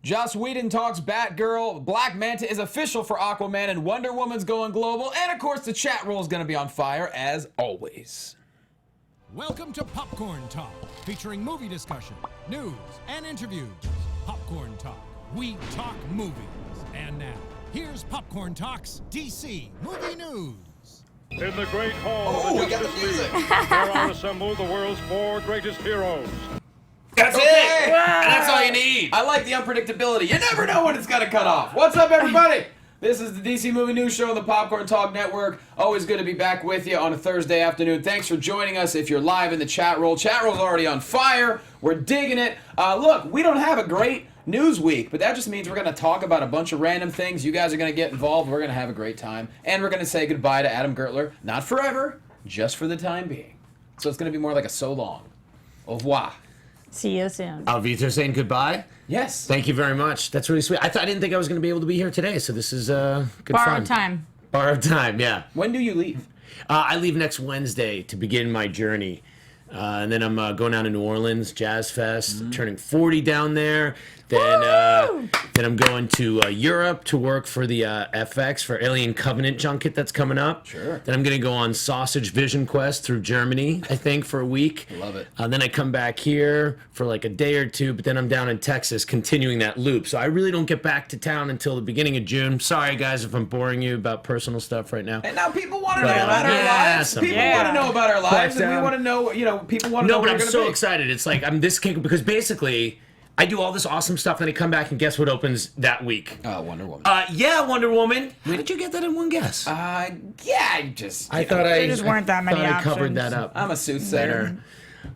Joss Whedon talks Batgirl, Black Manta is official for Aquaman, and Wonder Woman's going global. And of course, the chat roll is going to be on fire as always. Welcome to Popcorn Talk, featuring movie discussion, news, and interviews. Popcorn Talk. We talk movies. And now, here's Popcorn Talk's DC Movie News. In the great hall of the Justice League, there are assembled the world's 4 greatest heroes. That's Okay. it! Wow. That's all you need. I like the unpredictability. You never know when it's going to cut off. What's up, everybody? This is the DC Movie News Show on the Popcorn Talk Network. Always good to be back with you on a Thursday afternoon. Thanks for joining us if you're live in the chat roll. Chat roll's already on fire. We're digging it. Look, we don't have a great news week, but that just means we're going to talk about a bunch of random things. You guys are going to get involved. We're going to have a great time. And we're going to say goodbye to Adam Gertler. Not forever, just for the time being. So it's going to be more like a so long. Au revoir. See you soon. Alvito saying goodbye. Yes. Thank you very much. That's really sweet. I didn't think I was going to be able to be here today, so this is good fun. Borrowed time. Borrowed time, yeah. When do you leave? I leave next Wednesday to begin my journey. And then I'm going down to New Orleans, Jazz Fest, turning 40 down there. Then I'm going to Europe to work for the FX for Alien Covenant junket that's coming up. Sure. Then I'm going to go on Sausage Vision Quest through Germany, I think, for a week. Love it. Then I come back here for like a day or two, but then I'm down in Texas continuing that loop. So I really don't get back to town until the beginning of June. Sorry, guys, if I'm boring you about personal stuff right now. And now people want to know But, about our yeah, lives. some- People Yeah. want to know about our lives, But, and we want to know, people want to know No, what but we're I'm going to so be. excited. It's like I'm this kick because basically I do all this awesome stuff, then I come back and guess what opens that week? Wonder Woman. Yeah, Wonder Woman. How did you get that in one guess? Yeah, I just... I thought I just weren't that many thought I covered options. that up. I'm a soothsayer.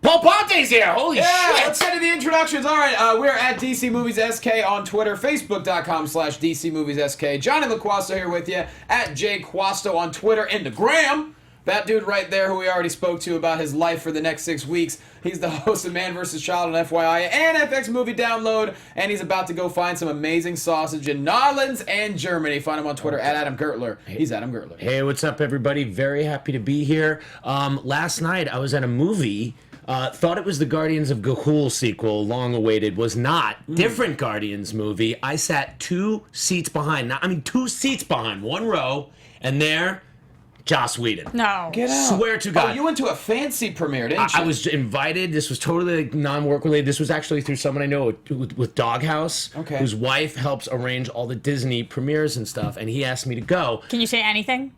Paul Ponte's here. Holy Yeah, shit! let's get to the introductions. All right, we're at DC Movies SK on Twitter, Facebook.com/DC Movies SK. Jonny Loquasto here with you, at jquasto on Twitter and the gram. That dude right there who we already spoke to about his life for the next 6 weeks. He's the host of Man vs. Child on FYI and FX Movie Download, and he's about to go find some amazing sausage in Netherlands and Germany. Find him on Twitter at Adam Gertler. He's Adam Gertler. Hey, what's up, everybody? Very happy to be here. Last night I was at a movie. Thought it was the Guardians of Ga'Hoole sequel, long awaited. Was not. Different Guardians movie. I sat 2 seats behind. 2 seats behind, 1 row, and there, Joss Whedon. No. Get out. Swear to God. Oh, you went to a fancy premiere, didn't you? I was invited. This was totally non-work related. This was actually through someone I know with Doghouse, Okay. whose wife helps arrange all the Disney premieres and stuff, and he asked me to go. Can you say anything?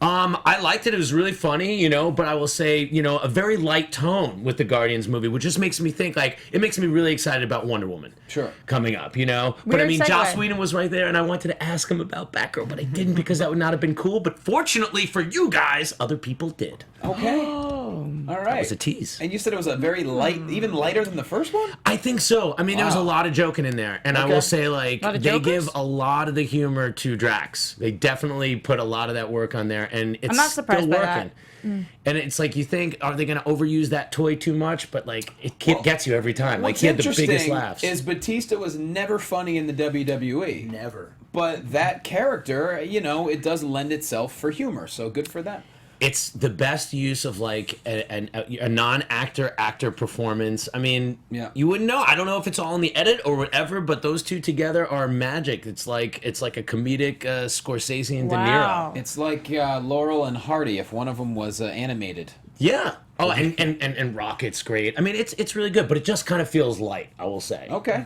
I liked it. It was really funny, but I will say, a very light tone with the Guardians movie, which just makes me think, it makes me really excited about Wonder Woman. Sure. Coming up, But I Weird mean, segue. Joss Whedon was right there, and I wanted to ask him about Batgirl, but I didn't because that would not have been cool. But fortunately for you guys, other people did. Okay. Oh. All right. It was a tease. And you said it was a very light, even lighter than the first one? I think so. I mean, there was a Wow. lot of joking in there, and I Okay. will say, Lot of they jokers? give a lot of the humor to Drax. They definitely put a lot of that work on there, and it's I'm not surprised still by working. that. And it's like you think, are they going to overuse that toy too much? But it gets you every time. What's He had the biggest interesting laughs. is Batista was never funny in the WWE. Never. But that character, it does lend itself for humor, so good for them. It's the best use of a non-actor performance. I mean, Yeah. you wouldn't know. I don't know if it's all in the edit or whatever, but those two together are magic. It's like a comedic Scorsese and De Niro. Wow. It's like Laurel and Hardy if one of them was animated. Yeah. Oh, and Rocket's great. I mean, it's really good, but it just kind of feels light, I will say. Okay.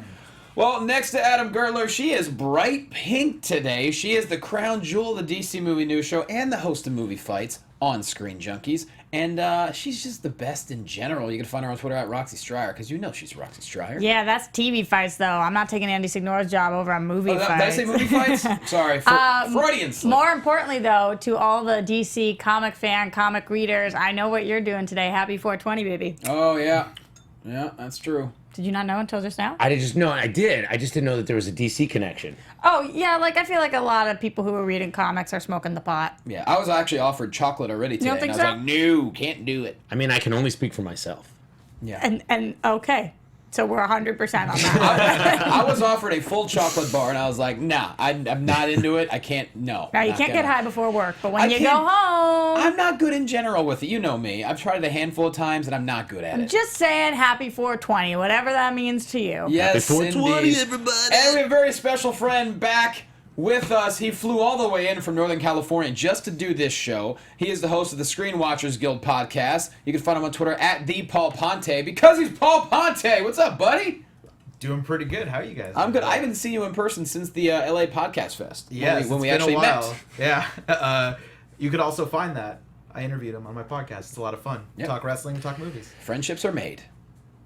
Well, next to Adam Gertler, she is bright pink today. She is the crown jewel of the DC Movie News Show and the host of Movie Fights on Screen Junkies. And she's just the best in general. You can find her on Twitter at Roxy Striar, because she's Roxy Striar. Yeah, that's TV fights, though. I'm not taking Andy Signore's job over on movie Did I fights. say Movie Fights? Sorry, Freudian slip. More importantly, though, to all the DC comic readers, I know what you're doing today. Happy 420, baby. Oh, yeah. Yeah, that's true. Did you not know until just now? I did. I just didn't know that there was a DC connection. Oh, yeah, I feel like a lot of people who are reading comics are smoking the pot. Yeah, I was actually offered chocolate already today. don't think and I was so? like, no, can't do it. I mean, I can only speak for myself. Yeah. And okay. So we're 100% on that. I was offered a full chocolate bar, and I was like, nah, I'm not into it. I can't, no. Now, you not can't gonna. get high before work, but when I you go can't- home... I'm not good in general with it. You know me. I've tried it a handful of times, and I'm not good at it. Just saying happy 420, whatever that means to you. Yes, Happy 420, indeed. everybody. And we have a very special friend back with us. He flew all the way in from Northern California just to do this show. He is the host of the Screen Watchers Guild podcast. You can find him on Twitter at @ThePaulPonte because he's Paul Ponte. What's up, buddy? Doing pretty good. How are you guys? I'm good. I haven't seen you in person since the LA Podcast Fest. Yes, when we it's been actually a while. met. Yeah. You could also find that. I interviewed him on my podcast. It's a lot of fun. Yeah. Talk wrestling, we talk movies. Friendships are made.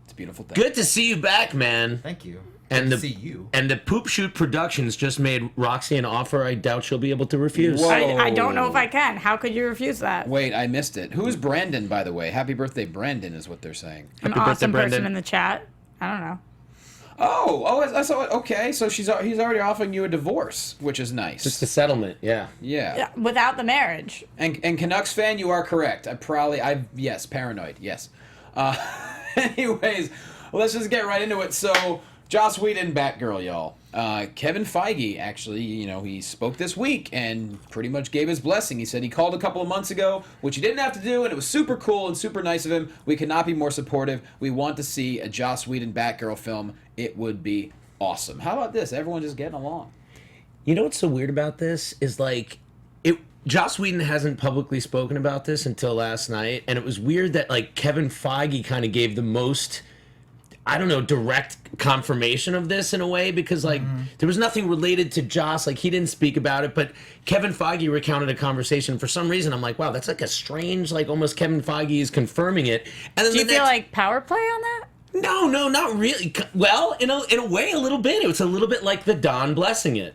It's a beautiful thing. Good to see you back, man. Thank you. And Good the to see you. And the Poop Shoot Productions just made Roxy an offer I doubt she'll be able to refuse. Whoa. I don't know if I can. How could you refuse that? Wait, I missed it. Who is Brandon, by the way? Happy birthday, Brandon, is what they're saying. An Happy birthday, awesome Brendan. person in the chat. I don't know. I saw it. Okay, so he's already offering you a divorce, which is nice. Just the settlement, yeah. Yeah. Yeah, without the marriage. And Canucks fan, you are correct. Yes, paranoid, yes. Anyways, let's just get right into it. So, Joss Whedon, Batgirl, y'all. Kevin Feige, actually, he spoke this week and pretty much gave his blessing. He said he called a couple of months ago, which he didn't have to do, and it was super cool and super nice of him. We could not be more supportive. We want to see a Joss Whedon Batgirl film. It would be awesome. How about this? Everyone just getting along. You know what's so weird about this is Joss Whedon hasn't publicly spoken about this until last night, and it was weird that Kevin Feige kind of gave the most, I don't know, direct confirmation of this in a way, because there was nothing related to Joss. He didn't speak about it, but Kevin Feige recounted a conversation. For some reason, I'm like, wow, that's a strange, almost Kevin Feige is confirming it. And then Do you feel like power play on that? No, not really. Well, in a way, a little bit. It was a little bit like the Don blessing it.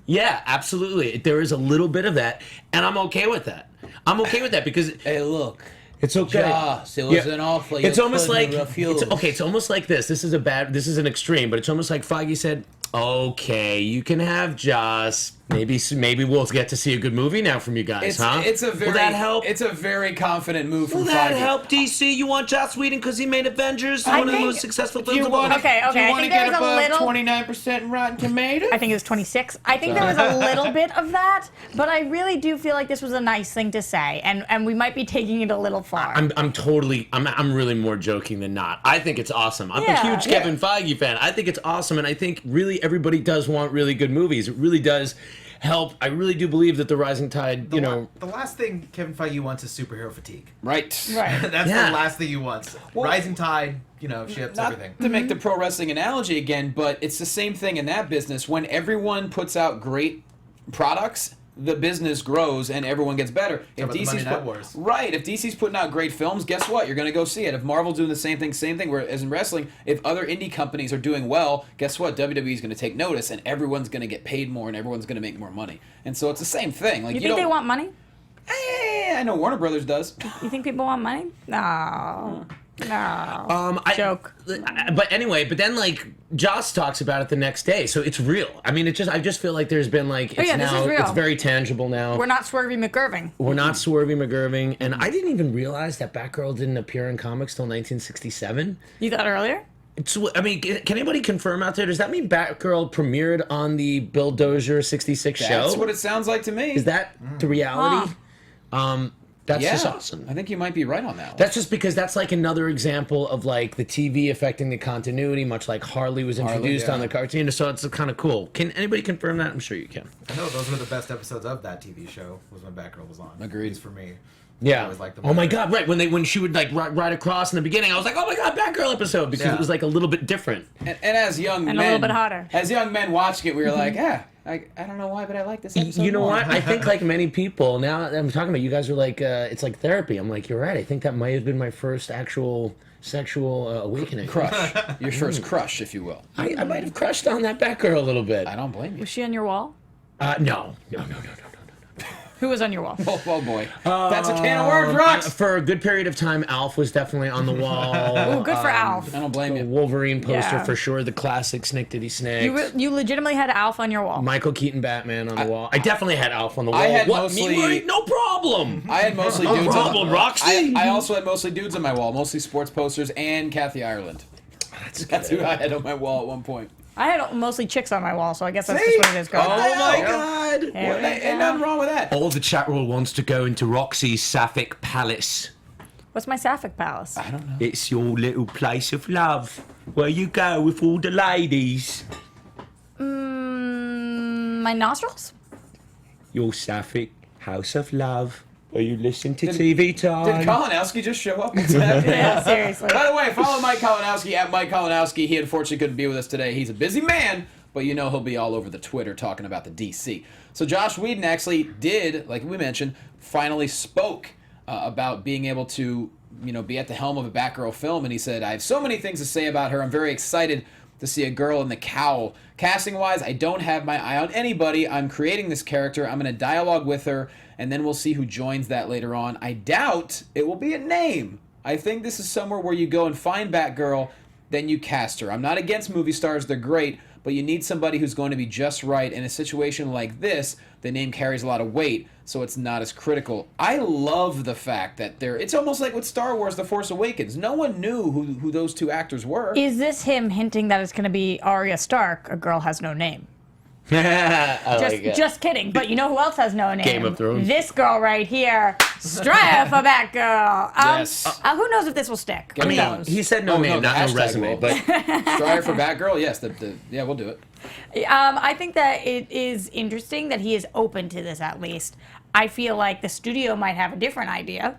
Yeah, absolutely. There is a little bit of that, and I'm okay with that. I'm okay with that because Hey, look. it's okay. Joss, it was an offer. It's almost like it's almost like this. This is an extreme, but it's almost like Feige said, "Okay, you can have Joss. Maybe we'll get to see a good movie now from you guys, huh? Will that help? It's a very confident move from Will Feige. that help, DC? You want Joss Whedon because he made Avengers, one of the think- most successful films of all want- time? Okay, I think there's a little... 29% in Rotten Tomatoes? I think it was 26. I think there was a little bit of that, but I really do feel like this was a nice thing to say, and we might be taking it a little far. I'm really more joking than not. I think it's awesome. I'm a Yeah, huge Kevin Feige fan. I think it's awesome, and I think really everybody does want really good movies. It really does help. I really do believe that the rising tide, The last thing Kevin Feige wants is superhero fatigue. Right. Right. That's Yeah. the last thing he wants. Rising tide, ships, Not everything. to make the pro wrestling analogy again, but it's the same thing in that business. When everyone puts out great products, the business grows and everyone gets better. About the Monday Night Wars. Right. If DC's putting out great films, guess what? You're going to go see it. If Marvel's doing the same thing. Whereas in wrestling, if other indie companies are doing well, guess what? WWE's going to take notice and everyone's going to get paid more and everyone's going to make more money. And so it's the same thing. You think they want money? I know Warner Brothers does. You think people want money? No. No. Joke. But anyway, then Joss talks about it the next day, so it's real. I mean, I just feel like there's been this is real. it's very tangible now. We're not Swervy McGirving. We're not Swervy McGirving, and I didn't even realize that Batgirl didn't appear in comics till 1967. You thought earlier? Can anybody confirm out there? Does that mean Batgirl premiered on the Bill Dozier 66 show? That's what it sounds like to me. Is that the reality? That's just awesome. I think you might be right on that one. That's just because that's another example of the TV affecting the continuity, much like Harley was introduced on the cartoon. So it's kind of cool. Can anybody confirm that? I'm sure you can. I know those were the best episodes of that TV show, was when Batgirl was on. Agreed. At least for me. Yeah. I always liked them Oh my better. God! Right when she would ride across in the beginning, I was like, oh my God, Batgirl episode, because it was a little bit different. And as young men, a little bit hotter. As young men watching it, we were like, I don't know why, but I like this episode. You know more. what? I think many people now that I'm talking about, you guys are it's like therapy. I'm like, you're right. I think that might have been my first actual sexual awakening. Crush. Your first crush, if you will. I might have crushed on that Batgirl a little bit. I don't blame you. Was she on your wall? No. Who was on your wall? Oh boy. That's a can of worms, Rox! For a good period of time, Alf was definitely on the wall. Ooh, good for Alf. I don't blame The you. Wolverine poster Yeah. for sure. The classic Snick Diddy Snakes. You legitimately had Alf on your wall. Michael Keaton Batman on the wall. I definitely had Alf on the wall. I had what? mostly- Me, Murray? No problem. I had mostly No dudes problem, on Roxy. I also had mostly dudes on my wall, mostly sports posters and Kathy Ireland. That's who I had on my wall at one point. I had mostly chicks on my wall, so I guess that's See? just what it is. Girl. Oh my Yeah. God! There we Ain't go. nothing wrong with that. All the chat roll wants to go into Roxy's Sapphic Palace. What's my Sapphic Palace? I don't know. It's your little place of love, where you go with all the ladies. My nostrils? Your Sapphic House of Love, where you listen to TV time. Did Kalinowski just show up? What's happening? Yeah, seriously. By the way, follow Mike Kalinowski at Mike Kalinowski. He unfortunately couldn't be with us today. He's a busy man, but you know he'll be all over the Twitter talking about the DC. So Josh Whedon actually did, like we mentioned, finally spoke about being able to, be at the helm of a Batgirl film, and he said, "I have so many things to say about her. I'm very excited to see a girl in the cowl. Casting-wise, I don't have my eye on anybody. I'm creating this character. I'm going to dialogue with her, and then we'll see who joins that later on. I doubt it will be a name. I think this is somewhere where you go and find Batgirl, then you cast her. I'm not against movie stars. They're great, but you need somebody who's going to be just right. In a situation like this, the name carries a lot of weight, so it's not as critical. I love the fact that it's almost like with Star Wars The Force Awakens. No one knew who those two actors were. Is this him hinting that it's going to be Arya Stark, a girl has no name? Just kidding. But you know who else has no name? Game of Thrones. This girl right here, Striar for Batgirl. Yes. Who knows if this will stick? Give Who me knows? He said no Oh, name, no, not the no hashtag resume, will. but Striar for Batgirl? Yes, yeah, we'll do it. I think that it is interesting that he is open to this at least. I feel like the studio might have a different idea,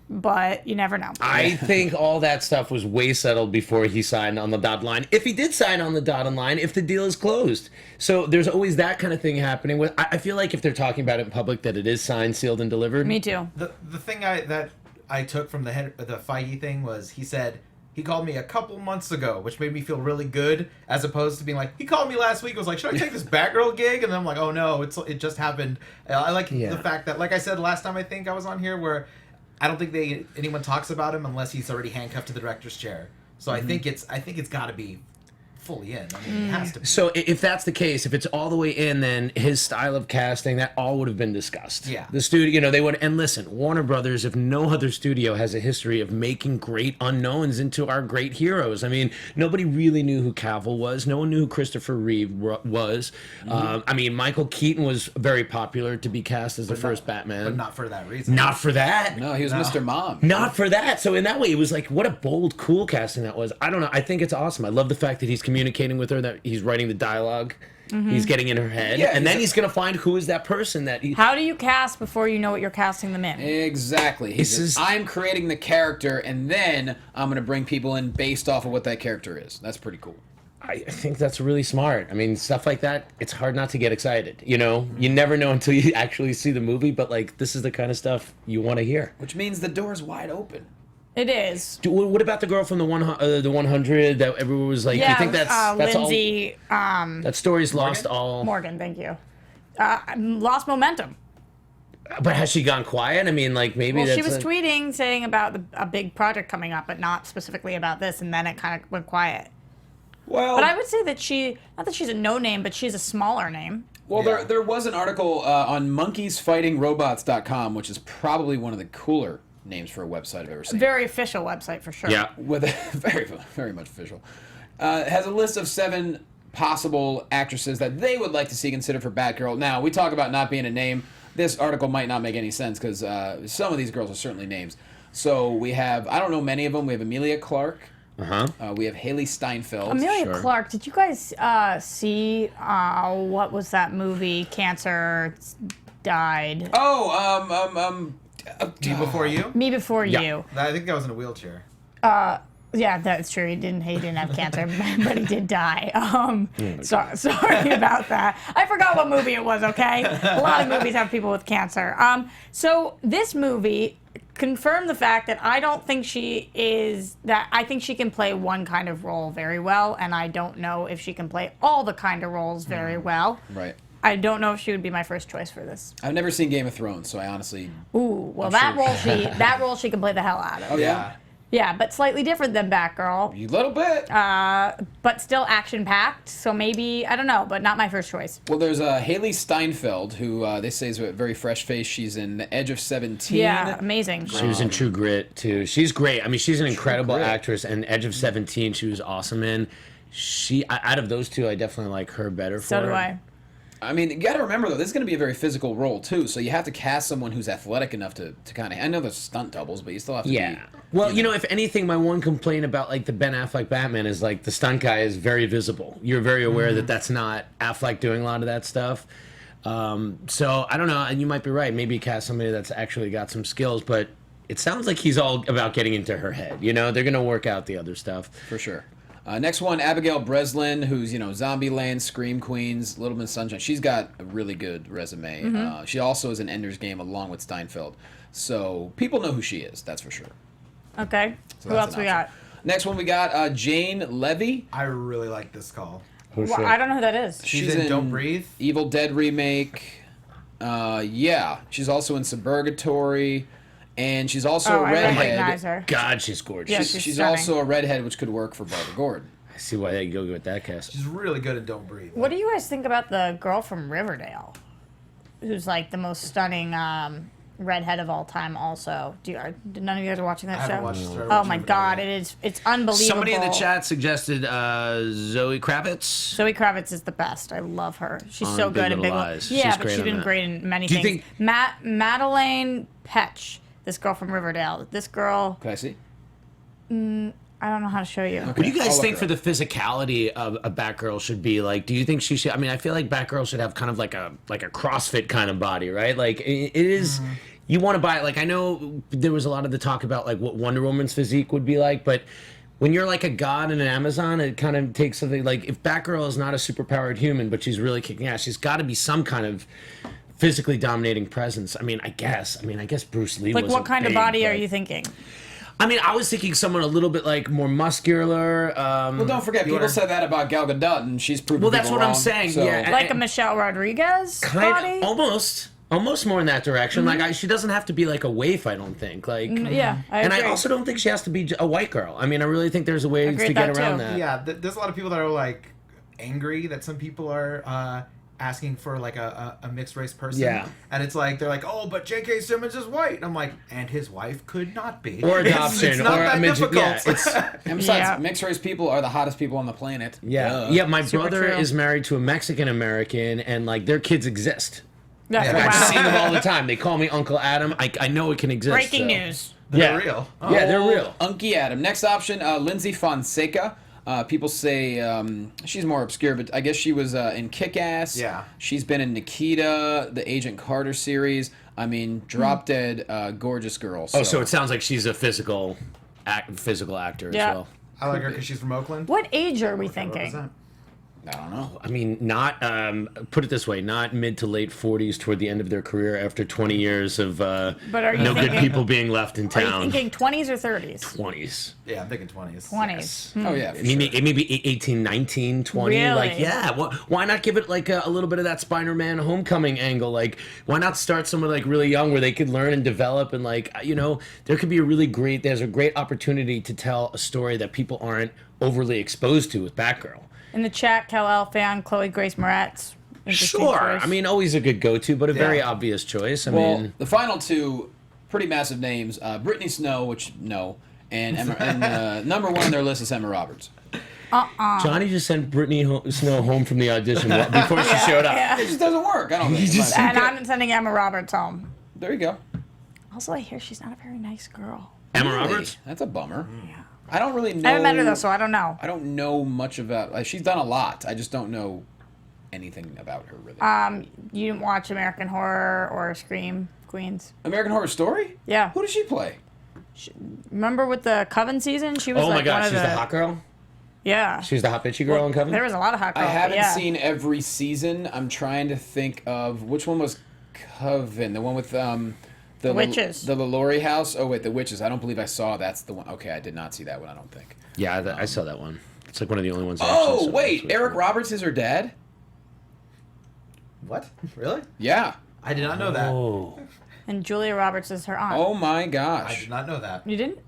but you never know. I think all that stuff was way settled before he signed on the dotted line. If he did sign on the dotted line, if the deal is closed. So there's always that kind of thing happening. I feel like if they're talking about it in public, that it is signed, sealed, and delivered. Me too. The thing that I took from the Feige thing was he said he called me a couple months ago, which made me feel really good, as opposed to being like, he called me last week. I was like, should I take this Batgirl gig? And then I'm like, oh no, it just happened. I like the fact that, like I said last time, I think I was on here, where I don't think anyone talks about him unless he's already handcuffed to the director's chair. So I think it's got to be fully in. I mean, it has to be. So if that's the case, if it's all the way in, then his style of casting, that all would have been discussed. Yeah. The studio, they would. And listen, Warner Brothers, if no other studio has a history of making great unknowns into our great heroes. I mean, nobody really knew who Cavill was. No one knew who Christopher Reeve was. I mean, Michael Keaton was very popular to be cast as the first Batman. But not for that reason. Not for that. No, he was Mr. Mom. Not for that. So in that way, it was like, what a bold, cool casting that was. I don't know. I think it's awesome. I love the fact that he's communicating with her, that he's writing the dialogue. He's getting in her head. Yeah, and then he's going to find who is that person that he... How do you cast before you know what you're casting them in? Exactly. I'm creating the character, and then I'm going to bring people in based off of what that character is. That's pretty cool. I think that's really smart. I mean, stuff like that, it's hard not to get excited. You never know until you actually see the movie, but like, this is the kind of stuff you want to hear. Which means the door's wide open. It is. What about the girl from the 100 that everyone was like, do you think that's Lyndsy, all... that story's lost all... Morgan, thank you. Lost momentum. But has she gone quiet? I mean, like, maybe Well, that's... she was tweeting saying about a big project coming up, but not specifically about this, and then it kind of went quiet. Well, But I would say that not that she's a no-name, but she's a smaller name. Well, there was an article on monkeysfightingrobots.com, which is probably one of the cooler names for a website I've ever seen. Very official website for sure. Yeah. With very, very much official. Has a list of 7 possible actresses that they would like to see considered for Batgirl. Now, we talk about not being a name. This article might not make any sense because some of these girls are certainly names. So we have, I don't know many of them. We have Emilia Clarke. We have Hailee Steinfeld. Amelia Clarke, did you guys see what was that movie? Cancer died. Me Before You? Me Before You. I think that was in a wheelchair. Yeah, that's true. He didn't have cancer, but he did die. Sorry about that. I forgot what movie it was, okay? A lot of movies have people with cancer. So this movie confirmed the fact that I don't think I think she can play one kind of role very well, and I don't know if she can play all the kind of roles very well. Right. I don't know if she would be my first choice for this. I've never seen Game of Thrones, so I honestly... Ooh, well, that role she can play the hell out of. Oh, yeah? Yeah, but slightly different than Batgirl. A little bit. But still action-packed, so maybe, I don't know, but not my first choice. Well, there's Hailee Steinfeld, who they say is a very fresh face. She's in The Edge of 17. Yeah, amazing. She was in True Grit too. She's great. I mean, she's an incredible Grit. actress. And Edge of 17, she was awesome in. Out of those two, I definitely like her better. So for do her. I. I mean, you got to remember, though, this is going to be a very physical role, too. So you have to cast someone who's athletic enough to kind of... I know there's stunt doubles, but you still have to Yeah. be... Well, you know, if anything, my one complaint about like the Ben Affleck Batman is like the stunt guy is very visible. You're very aware that that's not Affleck doing a lot of that stuff. So I don't know, and you might be right. Maybe cast somebody that's actually got some skills, but it sounds like he's all about getting into her head. You know, they're gonna work out the other stuff For sure. Next one, Abigail Breslin, who's, Zombieland, Scream Queens, Little Miss Sunshine. She's got a really good resume. She also is in Ender's Game along with Steinfeld. So people know who she is, that's for sure. Okay. So Who that's else an we option. got? Next one, we got Jane Levy. I really like this call. Well, I don't know who that is. She's in Don't Breathe. Evil Dead remake. Yeah. She's also in Suburgatory. And she's also a I redhead. recognize her. God, she's gorgeous. Yeah, She's stunning. also a redhead, which could work for Barbara Gordon. I see why they go with that cast. She's really good at Don't Breathe. What do you guys think about the girl from Riverdale, who's like the most stunning redhead of all time? Also, did none of you guys are watching that I haven't show? watched it. Oh my God, it's unbelievable. Somebody in the chat suggested Zoe Kravitz. Zoe Kravitz is the best. I love her. She's On so Big good at Little Big Lies. Little. Yeah, She's but great she's on been that. great in many Do you things. think- Madeleine Petch, this girl from Riverdale. This girl, Can I see? I don't know how to show you. What do you I'll guys look think her for the physicality of a Batgirl should be like? Do you think she should? I mean, I feel like Batgirl should have kind of like a CrossFit kind of body, right? Like it is. You want to buy it. Like I know there was a lot of the talk about like what Wonder Woman's physique would be like, but when you're like a god in an Amazon, it kind of takes something like if Batgirl is not a superpowered human, but she's really kicking ass, she's got to be some kind of physically dominating presence. I mean, I guess Bruce Lee. Like, was what kind of big, body are but- you thinking? I mean, I was thinking someone a little bit like more muscular. Well, don't forget, people said that about Gal Gadot, and she's proven Well, that's people what I'm wrong, saying, so- yeah. Like a Michelle Rodriguez body? Almost more in that direction. Like she doesn't have to be like a waif. I don't think. Like Yeah, I and agree. I also don't think she has to be a white girl. I mean, I really think there's a ways Agree to with get that, around too. that. Yeah, there's a lot of people that are like angry that some people are asking for like a mixed race person. Yeah. And it's like they're like, oh, but J.K. Simmons is white. And I'm like, and his wife could not be. Or It's- adoption, It's not or that a midget- difficult. yeah, it's- And besides, Yeah. mixed race people are the hottest people on the planet. Yeah, Duh. yeah. My Super brother true. is married to a Mexican American, and like their kids exist. That's Yeah. Like, I see wow. them all the time. They call me Uncle Adam. I know it can exist. Breaking so. news. They're Yeah. real. Yeah, they're real. Unky Adam. Next option, Lyndsy Fonseca. People say she's more obscure, but I guess she was in Kick-Ass. Yeah. She's been in Nikita, the Agent Carter series. I mean, drop dead, gorgeous girl. Oh, so it sounds like she's a physical actor as Yeah. well. I like her because she's from Oakland. What age are we Represent. thinking? I don't know. I mean, not put it this way, not mid to late 40s toward the end of their career after 20 years of But are you no good thinking- people being left in Are you town. thinking 20s or 30s? 20s. Yeah, I'm thinking 20s. 20s. Oh, yeah, for I mean, sure. it may be 18, 19, 20. Really? Like, yeah. Why not give it like a little bit of that Spider-Man homecoming angle? Like, why not start someone like really young where they could learn and develop and like, there could be there's a great opportunity to tell a story that people aren't overly exposed to with Batgirl. In the chat, Kal-El fan, Chloe Grace Moretz. Interesting Sure. choice. I mean, always a good go-to, but a very Yeah. obvious choice. I Well, mean, the final two, pretty massive names. Brittany Snow, which, no. And number one on their list is Emma Roberts. Johnny just sent Brittany Snow home from the audition before she showed up. Yeah. It just doesn't work. I don't think. And I'm sending Emma Roberts home. There you go. Also, I hear she's not a very nice girl. Emma Really? Roberts? That's a bummer. I don't really know. I haven't met her though, so I don't know. I don't know much about. She's done a lot. I just don't know anything about her really. You didn't watch American Horror or Scream Queens? American Horror Story? Yeah. Who does she play? Remember with the Coven season? She was Oh like my God, one of she's the hot girl? Yeah. She's the hot bitchy girl in Coven? There was a lot of hot girls. I haven't yeah. seen every season. I'm trying to think of which one was Coven. The one with the Witches. The LaLaurie house. Oh wait, the Witches. I don't believe I saw. That's the one. Okay, I did not see that one. I don't think. Yeah, I saw that one. It's like one of the only ones I actually Oh saw. wait, Eric Roberts is her dad. What? Really? Yeah. I did not know that. Oh. And Julia Roberts is her aunt. Oh my I gosh. did not know that. You didn't?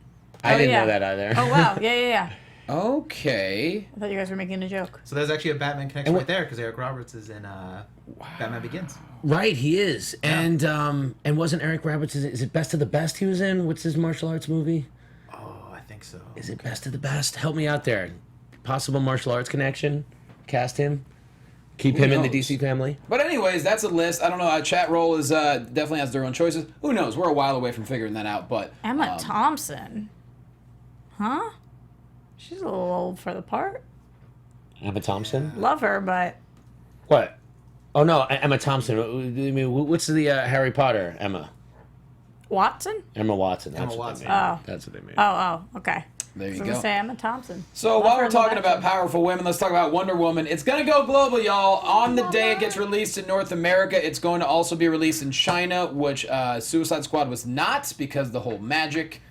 I didn't yeah. know that either. Oh wow, yeah. Okay. I thought you guys were making a joke. So there's actually a Batman connection right there because Eric Roberts is in Batman Begins. Right, he is. And wasn't Eric Roberts, is it Best of the Best he was in? What's his martial arts movie? Oh, I think so. Is it Best of the Best? Help me out there. Possible martial arts connection? Cast him? Keep him in the knows? DC family? But anyways, that's a list. I don't know. Chat roll is definitely has their own choices. Who knows? We're a while away from figuring that out. But Emma Thompson. Huh? She's a little old for the part. Emma Thompson? Love her, but What? Oh, no, Emma Thompson. I mean, what's the Harry Potter Emma? Watson? Emma Watson. That's Emma what Watson. they made. Oh. That's what they made. Oh, okay. There you So I'm go. gonna say Emma Thompson. So Love while her we're in the talking Batman. about powerful women, let's talk about Wonder Woman. It's going to go global, y'all. On the day it gets released in North America, it's going to also be released in China, which Suicide Squad was not because the whole magic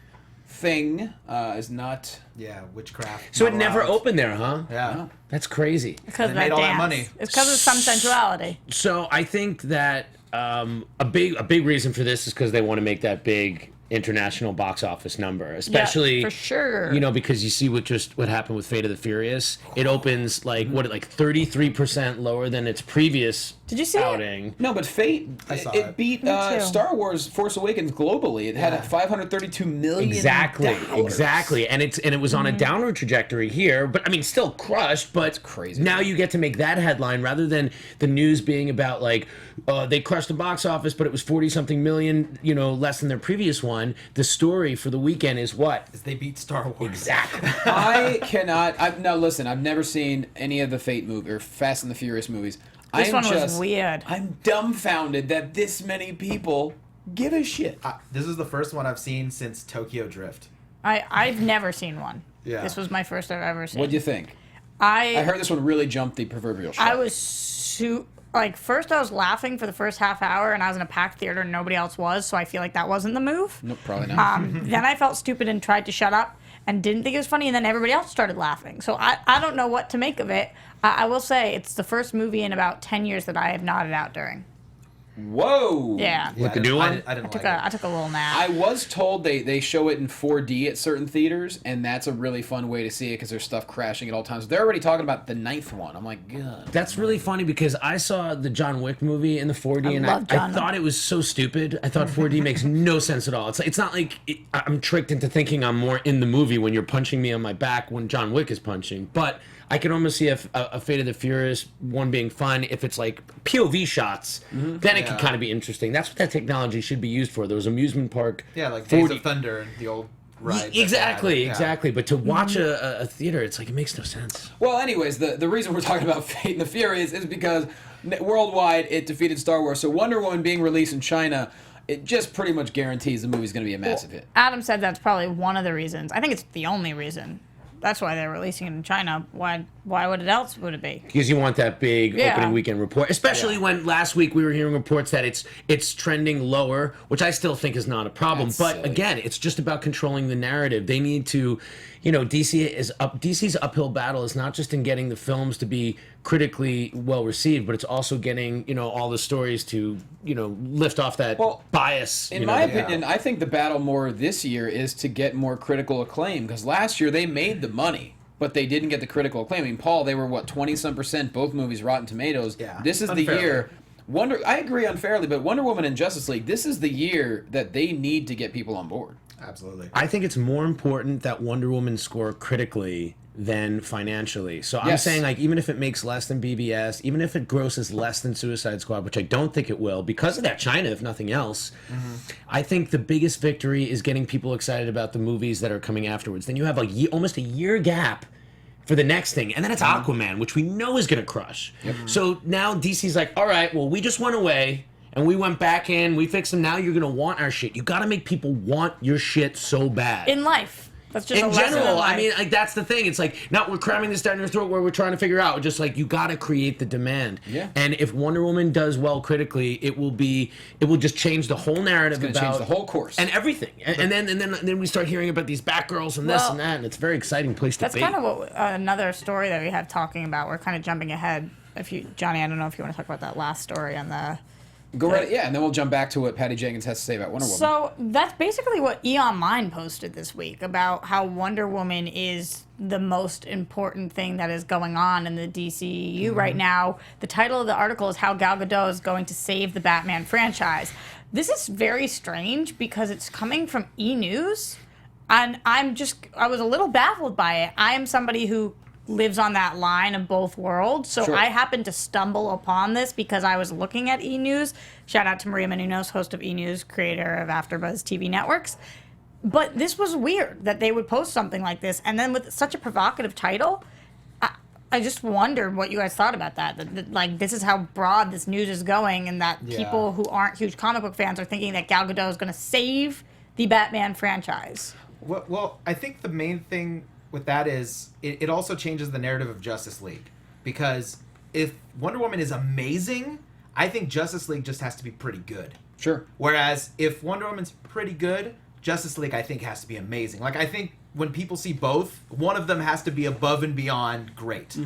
thing is not... Yeah, witchcraft. So it not never allowed. opened there, huh? Yeah. That's crazy. Because of They that made all that dance. money. It's because of some sensuality. So I think that a big reason for this is because they want to make that big international box office number, especially for sure. You know, because you see what happened with Fate of the Furious. It opens like 33% lower than its previous Did you see it? outing. No, but Fate, I saw it it. beat Me too. Star Wars Force Awakens globally. It had Yeah. $532 million. Exactly, and it was on a downward trajectory here, but I mean, still crushed. But crazy. now you get to make that headline rather than the news being about like they crushed the box office, but it was 40-something million, less than their previous one. The story for the weekend is what? Is they beat Star Wars. Exactly. I cannot. Now listen, I've never seen any of the Fate movie or Fast and the Furious movies. This one was weird. I'm dumbfounded that this many people give a shit. This is the first one I've seen since Tokyo Drift. I've never seen one. Yeah. This was my first I've ever seen. What'd you think? I I heard this one really jumped the proverbial shark. I was first I was laughing for the first half hour, and I was in a packed theater and nobody else was, so I feel like that wasn't the move. Nope, probably not. Then I felt stupid and tried to shut up and didn't think it was funny, and then everybody else started laughing. So I don't know what to make of it. I will say it's the first movie in about 10 years that I have nodded out during. Whoa. Yeah. With the new one? I didn't like I it. took a little nap. I was told they show it in 4D at certain theaters, and that's a really fun way to see it because there's stuff crashing at all times. They're already talking about the 9th one. I'm like, God. That's really funny because I saw the John Wick movie in the 4D, and love I John thought Wick. it was so stupid. I thought 4D makes no sense at all. It's not like I'm tricked into thinking I'm more in the movie when you're punching me on my back when John Wick is punching. But I can almost see a Fate of the Furious one being fun if it's like POV shots. Then it can kind of be interesting. That's what that technology should be used for. Those amusement park. Yeah, like Days 4D of Thunder and the old ride. that they Exactly, had. Yeah. exactly. But to watch a theater, it's like it makes no sense. Well, anyways, the reason we're talking about Fate and the Furious is because worldwide it defeated Star Wars. So Wonder Woman being released in China, it just pretty much guarantees the movie's going to be a massive hit. Adam said that's probably one of the reasons. I think it's the only reason. That's why they're releasing it in China. Why else would it be? Because you want that big Yeah. opening weekend report, especially when last week we were hearing reports that it's trending lower, which I still think is not a problem. That's but silly. again, it's just about controlling the narrative. They need to, DC's uphill battle is not just in getting the films to be critically well received, but it's also getting all the stories to lift off that bias. In my opinion, I think the battle more this year is to get more critical acclaim because last year they made the money, but they didn't get the critical acclaim. I mean, Paul, they were 20-some% both movies Rotten Tomatoes. Yeah, This is unfairly. the year. I agree unfairly, but Wonder Woman and Justice League, this is the year that they need to get people on board. Absolutely. I think it's more important that Wonder Woman score critically than financially. So I'm Yes. saying, like, even if it makes less than BvS, even if it grosses less than Suicide Squad, which I don't think it will, because of that China, if nothing else, I think the biggest victory is getting people excited about the movies that are coming afterwards. Then you have almost a year gap for the next thing, and then it's Aquaman, which we know is going to crush. So now DC's like, all right, well, we just went away, and we went back in, we fixed them, now you're going to want our shit. You got to make people want your shit so bad. In life. That's just a In lesson general, life. I mean, like, that's the thing. It's like, not we're cramming this down your throat where we're trying to figure out. Just like, you got to create the demand. Yeah. And if Wonder Woman does well critically, it will just change the whole narrative It's going to change the whole course. and everything. And then we start hearing about these Batgirls and this Well, and that, and it's a very exciting place to That's be. kind of what another story that we had talking about. We're kind of jumping ahead. Johnny, I don't know if you want to talk about that last story on the Go right, yeah, and then we'll jump back to what Patty Jenkins has to say about Wonder Woman. So that's basically what E! posted this week about how Wonder Woman is the most important thing that is going on in the DCEU right now. The title of the article is How Gal Gadot is Going to Save the Batman Franchise. This is very strange because it's coming from E! News, and I was a little baffled by it. I am somebody who lives on that line of both worlds. So Sure. I happened to stumble upon this because I was looking at E! News. Shout out to Maria Menounos, host of E! News, creator of AfterBuzz TV Networks. But this was weird that they would post something like this. And then with such a provocative title, I just wondered what you guys thought about that. Like, this is how broad this news is going, and that people who aren't huge comic book fans are thinking that Gal Gadot is going to save the Batman franchise. Well, I think the main thing with that is it also changes the narrative of Justice League, because if Wonder Woman is amazing, I think Justice League just has to be pretty good. Sure. Whereas if Wonder Woman's pretty good, Justice League I think has to be amazing. Like, I think when people see both, one of them has to be above and beyond great.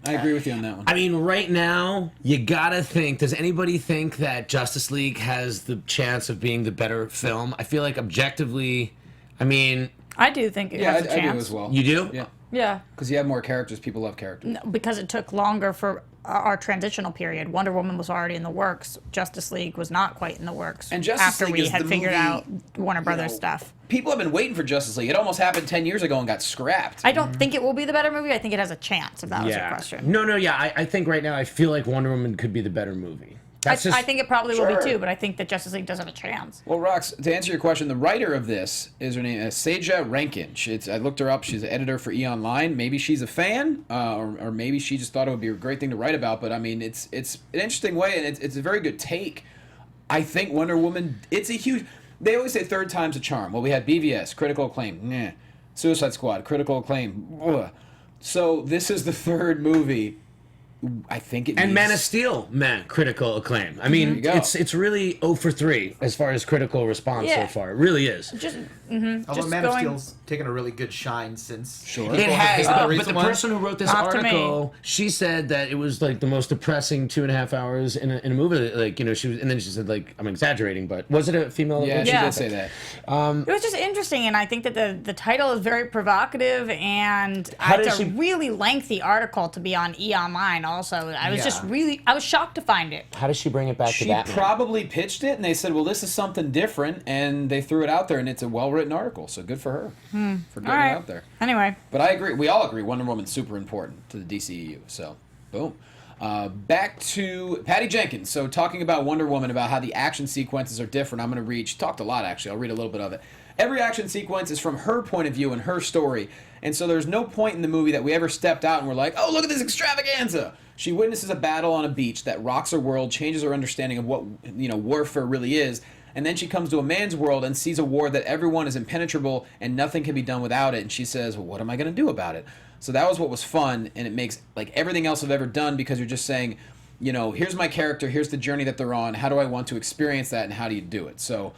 I agree with you on that one. I mean, right now, you gotta think, does anybody think that Justice League has the chance of being the better film? I feel like objectively, I mean... I do think it has a chance. I do as well. You do? Yeah. Yeah. Because you have more characters. People love characters. No, because it took longer for our transitional period. Wonder Woman was already in the works. Justice League was not quite in the works. And Justice after League we is had the figured movie, out Warner Brothers stuff. People have been waiting for Justice League. It almost happened 10 years ago and got scrapped. I don't think it will be the better movie. I think it has a chance, if that was your question. No, I think right now I feel like Wonder Woman could be the better movie. I think it probably will Sure. be too, but I think that Justice League does have a chance. Well, Rox, to answer your question, the writer of this is her name Seja Rankin. I looked her up. She's an editor for E! Online. Maybe she's a fan, or maybe she just thought it would be a great thing to write about. But I mean, it's an interesting way, and it's a very good take. I think Wonder Woman. It's a huge. They always say third time's a charm. Well, we had BvS, critical acclaim. Nah. Suicide Squad, critical acclaim. Ugh. So this is the third movie. I think it And needs... Man of Steel, critical acclaim. I mean, go. it's really 0 for 3 as far as critical response so far. It really is. Just Although just Man of going- Steel's taken a really good shine since. Sure. It has, but the recent one. person who wrote this Not to me. article, she said that it was like the most depressing 2.5 hours in a movie. Like, you know, she was, and then she said, like, I'm exaggerating, but was it a female? Yeah, she Yeah. did say that. It was just interesting, and I think that the title is very provocative, and How it's does a she- really lengthy article to be on E! Online also. I was just I was shocked to find it. How does she bring it back to She Batman? probably pitched it, and they said, well, this is something different, and they threw it out there, and it's a well-written article, so good for her for getting All right. it out there. Anyway, But I agree. We all agree Wonder Woman's super important to the DCEU, so boom. Back to Patty Jenkins. So talking about Wonder Woman, about how the action sequences are different, I'm going to read. She talked a lot, actually. I'll read a little bit of it. Every action sequence is from her point of view and her story, and so there's no point in the movie that we ever stepped out and we're like, oh, look at this extravaganza. She witnesses a battle on a beach that rocks her world, changes her understanding of what, you know, warfare really is, and then she comes to a man's world and sees a war that everyone is impenetrable and nothing can be done without it, and she says, well, what am I going to do about it? So that was what was fun, and it makes like everything else I've ever done, because you're just saying, you know, here's my character, here's the journey that they're on, how do I want to experience that, and how do you do it? So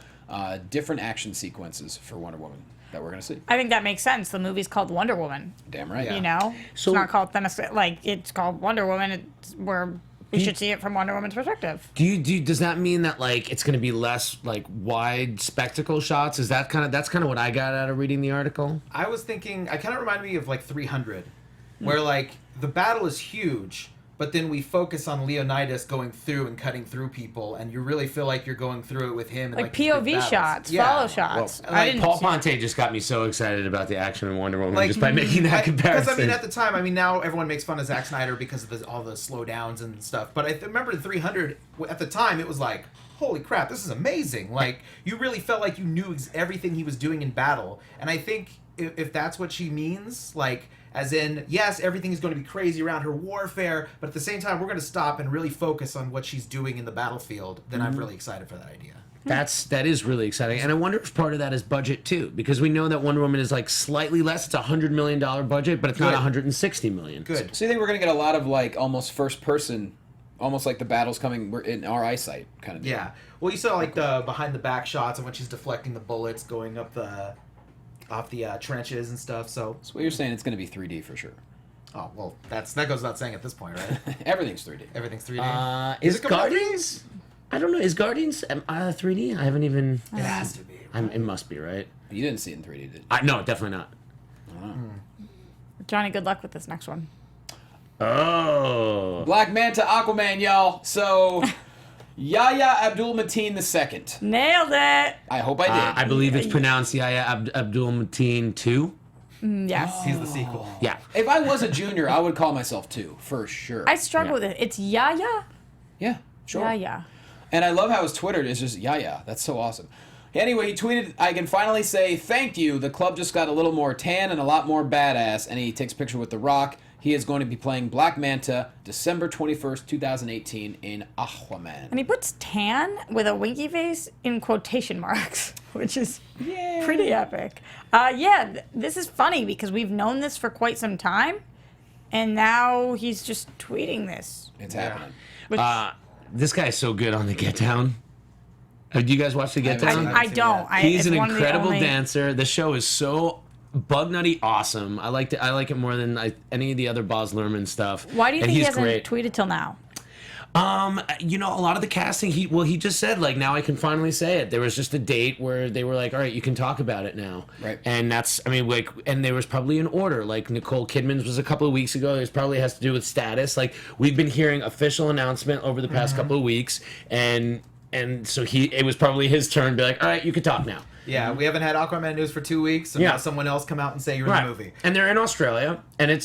different action sequences for Wonder Woman that we're going to see. I think that makes senes. The movie's called Wonder Woman. Damn right. You know, So- it's not called it's called Wonder Woman. It's where we should see it from Wonder Woman's perspective. Does that mean that like it's going to be less like wide spectacle shots? Is that that's kind of what I got out of reading the article? I was thinking, I kind of reminded me of like 300, where like the battle is huge, but then we focus on Leonidas going through and cutting through people, and you really feel like you're going through it with him. And, Like these big POV battles. shots, Yeah. follow shots. Well, I like, didn't Paul see- Ponte just got me so excited about the action in Wonder Woman Like, just by making that comparison. Because I mean, at the time, I mean, now everyone makes fun of Zack Snyder because of all the slowdowns and stuff. But I remember in 300, at the time, it was like, holy crap, this is amazing. Like, you really felt like you knew everything he was doing in battle. And I think if that's what she means, like, as in, yes, everything is going to be crazy around her warfare, but at the same time, we're going to stop and really focus on what she's doing in the battlefield, then I'm really excited for that idea. That is really exciting, and I wonder if part of that is budget too, because we know that Wonder Woman is like slightly less. It's $100 million budget, but it's not Good. $160 million. Good. So you think we're going to get a lot of like almost first person, almost like the battles coming in our eyesight kind of deal? Yeah. Well, you saw like the behind the back shots and when she's deflecting the bullets going up off the trenches and stuff. So, So what you're saying, it's going to be 3D for sure. oh well, that goes without saying at this point, right? Everything's 3D. Everything's 3D. Is it coming out 3D? Guardians? I don't know. Is Guardians 3D? I haven't even. It has to be. It must be, right? You didn't see it in 3D, did you? No, definitely not. Johnny, good luck with this next one. Oh. Black Manta, Aquaman, y'all. So, Yahya Abdul-Mateen II. Nailed it. I hope I did. I believe it's pronounced Yahya Abdul-Mateen 2. Yes. He's the sequel. Yeah. If I was a junior, I would call myself 2, for sure. I struggle with it. It's Yaya? Yeah, sure. Yaya. And I love how his Twitter is just Yahya. That's so awesome. Anyway, he tweeted, I can finally say thank you. The club just got a little more tan and a lot more badass. And he takes a picture with The Rock. He is going to be playing Black Manta December 21st, 2018 in Aquaman. And he puts tan with a winky face in quotation marks, which is pretty epic. This is funny because we've known this for quite some time. And now he's just tweeting this. It's happening. Which, This guy is so good on the Get Down. Do you guys watch the Get Down? I don't. He's it's an one of the incredible only- dancer. The show is so bug nutty awesome. I like it more than any of the other Baz Luhrmann stuff. Why do you And think he he's hasn't great. tweeted till now? A lot of the casting, he just said, like, now I can finally say it. There was just a date where they were like, all right, you can talk about it now. Right. And that's, and there was probably an order. Like, Nicole Kidman's was a couple of weeks ago. This probably has to do with status. Like, we've been hearing official announcement over the past couple of weeks. And so it was probably his turn to be like, all right, you can talk now. Yeah, we haven't had Aquaman news for 2 weeks, so Yeah. now someone else come out and say you're in the movie. And they're in Australia. And I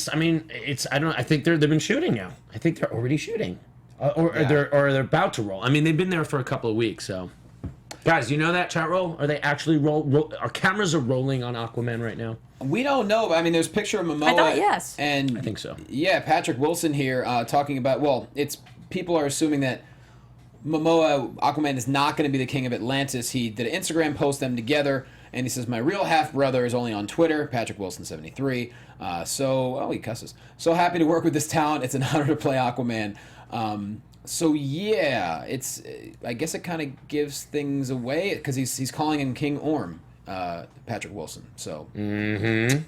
think they've been shooting now. I think they're already shooting. They're about to roll. I mean, they've been there for a couple of weeks, so. Guys, you know that chat roll? Are they actually our cameras are rolling on Aquaman right now? We don't know. I mean, there's a picture of Momoa. I thought yes. And I think so. Yeah, Patrick Wilson here talking about, people are assuming that Momoa, Aquaman, is not going to be the King of Atlantis. He did an Instagram post them together, and he says, my real half-brother is only on Twitter, Patrick Wilson 73. He cusses. So happy to work with this talent. It's an honor to play Aquaman. It's. I guess it kind of gives things away because he's calling him King Orm, Patrick Wilson. So. Mm-hmm.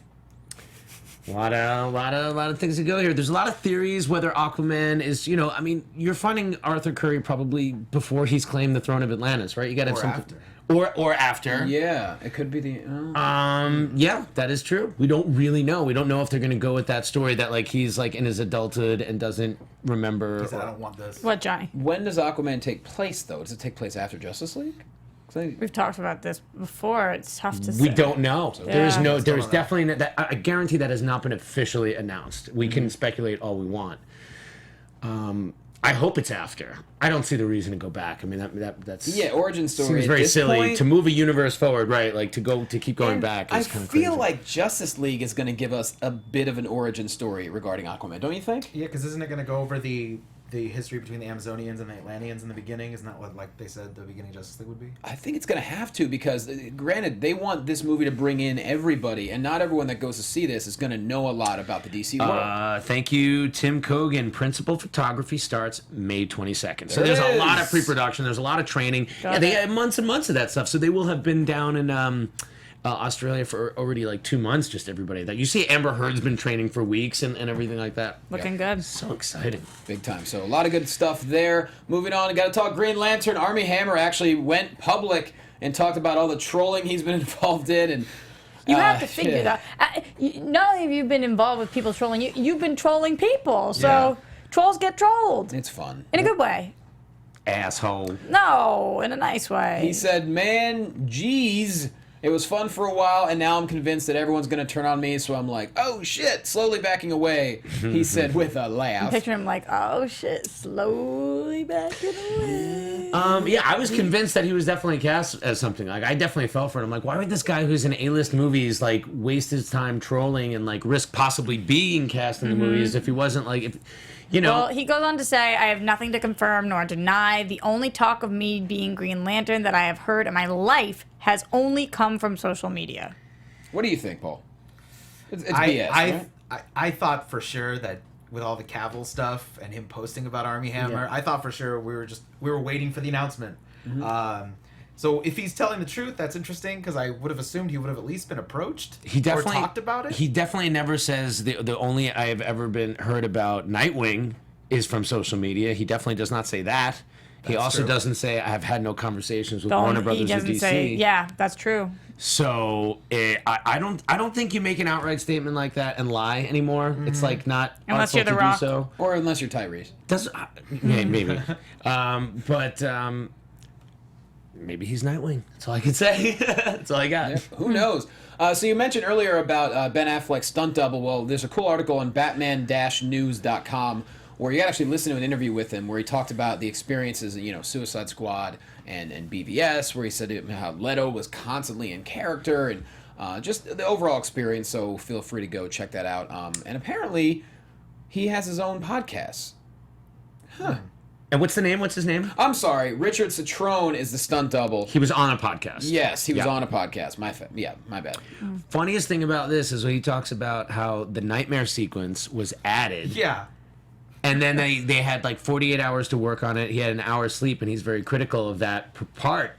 A lot of things to go here. There's a lot of theories whether Aquaman is, you're finding Arthur Curry probably before he's claimed the throne of Atlantis, right? You got to have something. After. Or after. Yeah, it could be the. Yeah, that is true. We don't really know. We don't know if they're going to go with that story that he's in his adulthood and doesn't remember. He said, I don't want this. What, Johnny? When does Aquaman take place, though? Does it take place after Justice League? We've talked about this before. It's tough to say. We don't know. There's Yeah. there's definitely I guarantee that has not been officially announced. We can speculate all we want. I hope it's after. I don't see the reason to go back. I mean, that's origin story. seems at very this silly point. to move a universe forward, right? Like to keep going back. I Is kind of feel crazy. like Justice League is going to give us a bit of an origin story regarding Aquaman. Don't you think? Yeah, because isn't it going to go over the history between the Amazonians and the Atlanteans in the beginning? Isn't that what they said the beginning of Justice League would be? I think it's going to have to because, granted, they want this movie to bring in everybody, and not everyone that goes to see this is going to know a lot about the DC world. Thank you, Tim Cogan. Principal photography starts May 22nd. So There there's it a lot is. of pre-production. There's a lot of training. Got They it. had months and months of that stuff. So they will have been down in Australia for already 2 months. Just everybody that you see. Amber Heard's been training for weeks and everything like that. Looking good. So exciting. Big time. So a lot of good stuff there. Moving on, got to talk Green Lantern. Armie Hammer actually went public and talked about all the trolling he's been involved in. And You have to figure that. Not only have you been involved with people trolling you, you've been trolling people. So Yeah. trolls get trolled It's fun. in a good way. Asshole. No, in a nice way. He said, man, geez, it was fun for a while, and now I'm convinced that everyone's going to turn on me, so I'm like, oh, shit, slowly backing away, he said with a laugh. Picture him like, oh shit, slowly backing away. Yeah, I was convinced that he was definitely cast as something. Like, I definitely fell for it. I'm like, why would this guy who's in A-list movies waste his time trolling and risk possibly being cast in the movies if he wasn't Well, he goes on to say, I have nothing to confirm nor deny. The only talk of me being Green Lantern that I have heard in my life has only come from social media. What do you think, Paul? It's BS, right? I thought for sure that with all the Cavill stuff and him posting about Armie Hammer, I thought for sure we were waiting for the announcement. So if he's telling the truth, that's interesting because I would have assumed he would have at least been approached or talked about it. He definitely never says the only I have ever been heard about Nightwing is from social media. He definitely does not say that. He also true. doesn't say, "I have had no conversations with Don't- Warner he Brothers or doesn't DC." say. Yeah, that's true. So I don't think you make an outright statement like that and lie anymore. It's like not Unless artful you're The to Rock. do so. Or unless you're Tyrese. Does maybe, but maybe he's Nightwing. That's all I can say. That's all I got. Yeah, who knows? So you mentioned earlier about Ben Affleck's stunt double. Well, there's a cool article on Batman-News.com where you actually listen to an interview with him where he talked about the experiences, Suicide Squad and BvS, where he said how Leto was constantly in character and just the overall experience. So feel free to go check that out. And apparently, he has his own podcast. And what's the name? What's his name? I'm sorry, Richard Citrone is the stunt double. He was on a podcast. Yes, he was Yeah. on a podcast. My bad. Funniest thing about this is when he talks about how the nightmare sequence was added. Yeah. And then they had like 48 hours to work on it. He had an hour's sleep, and he's very critical of that part.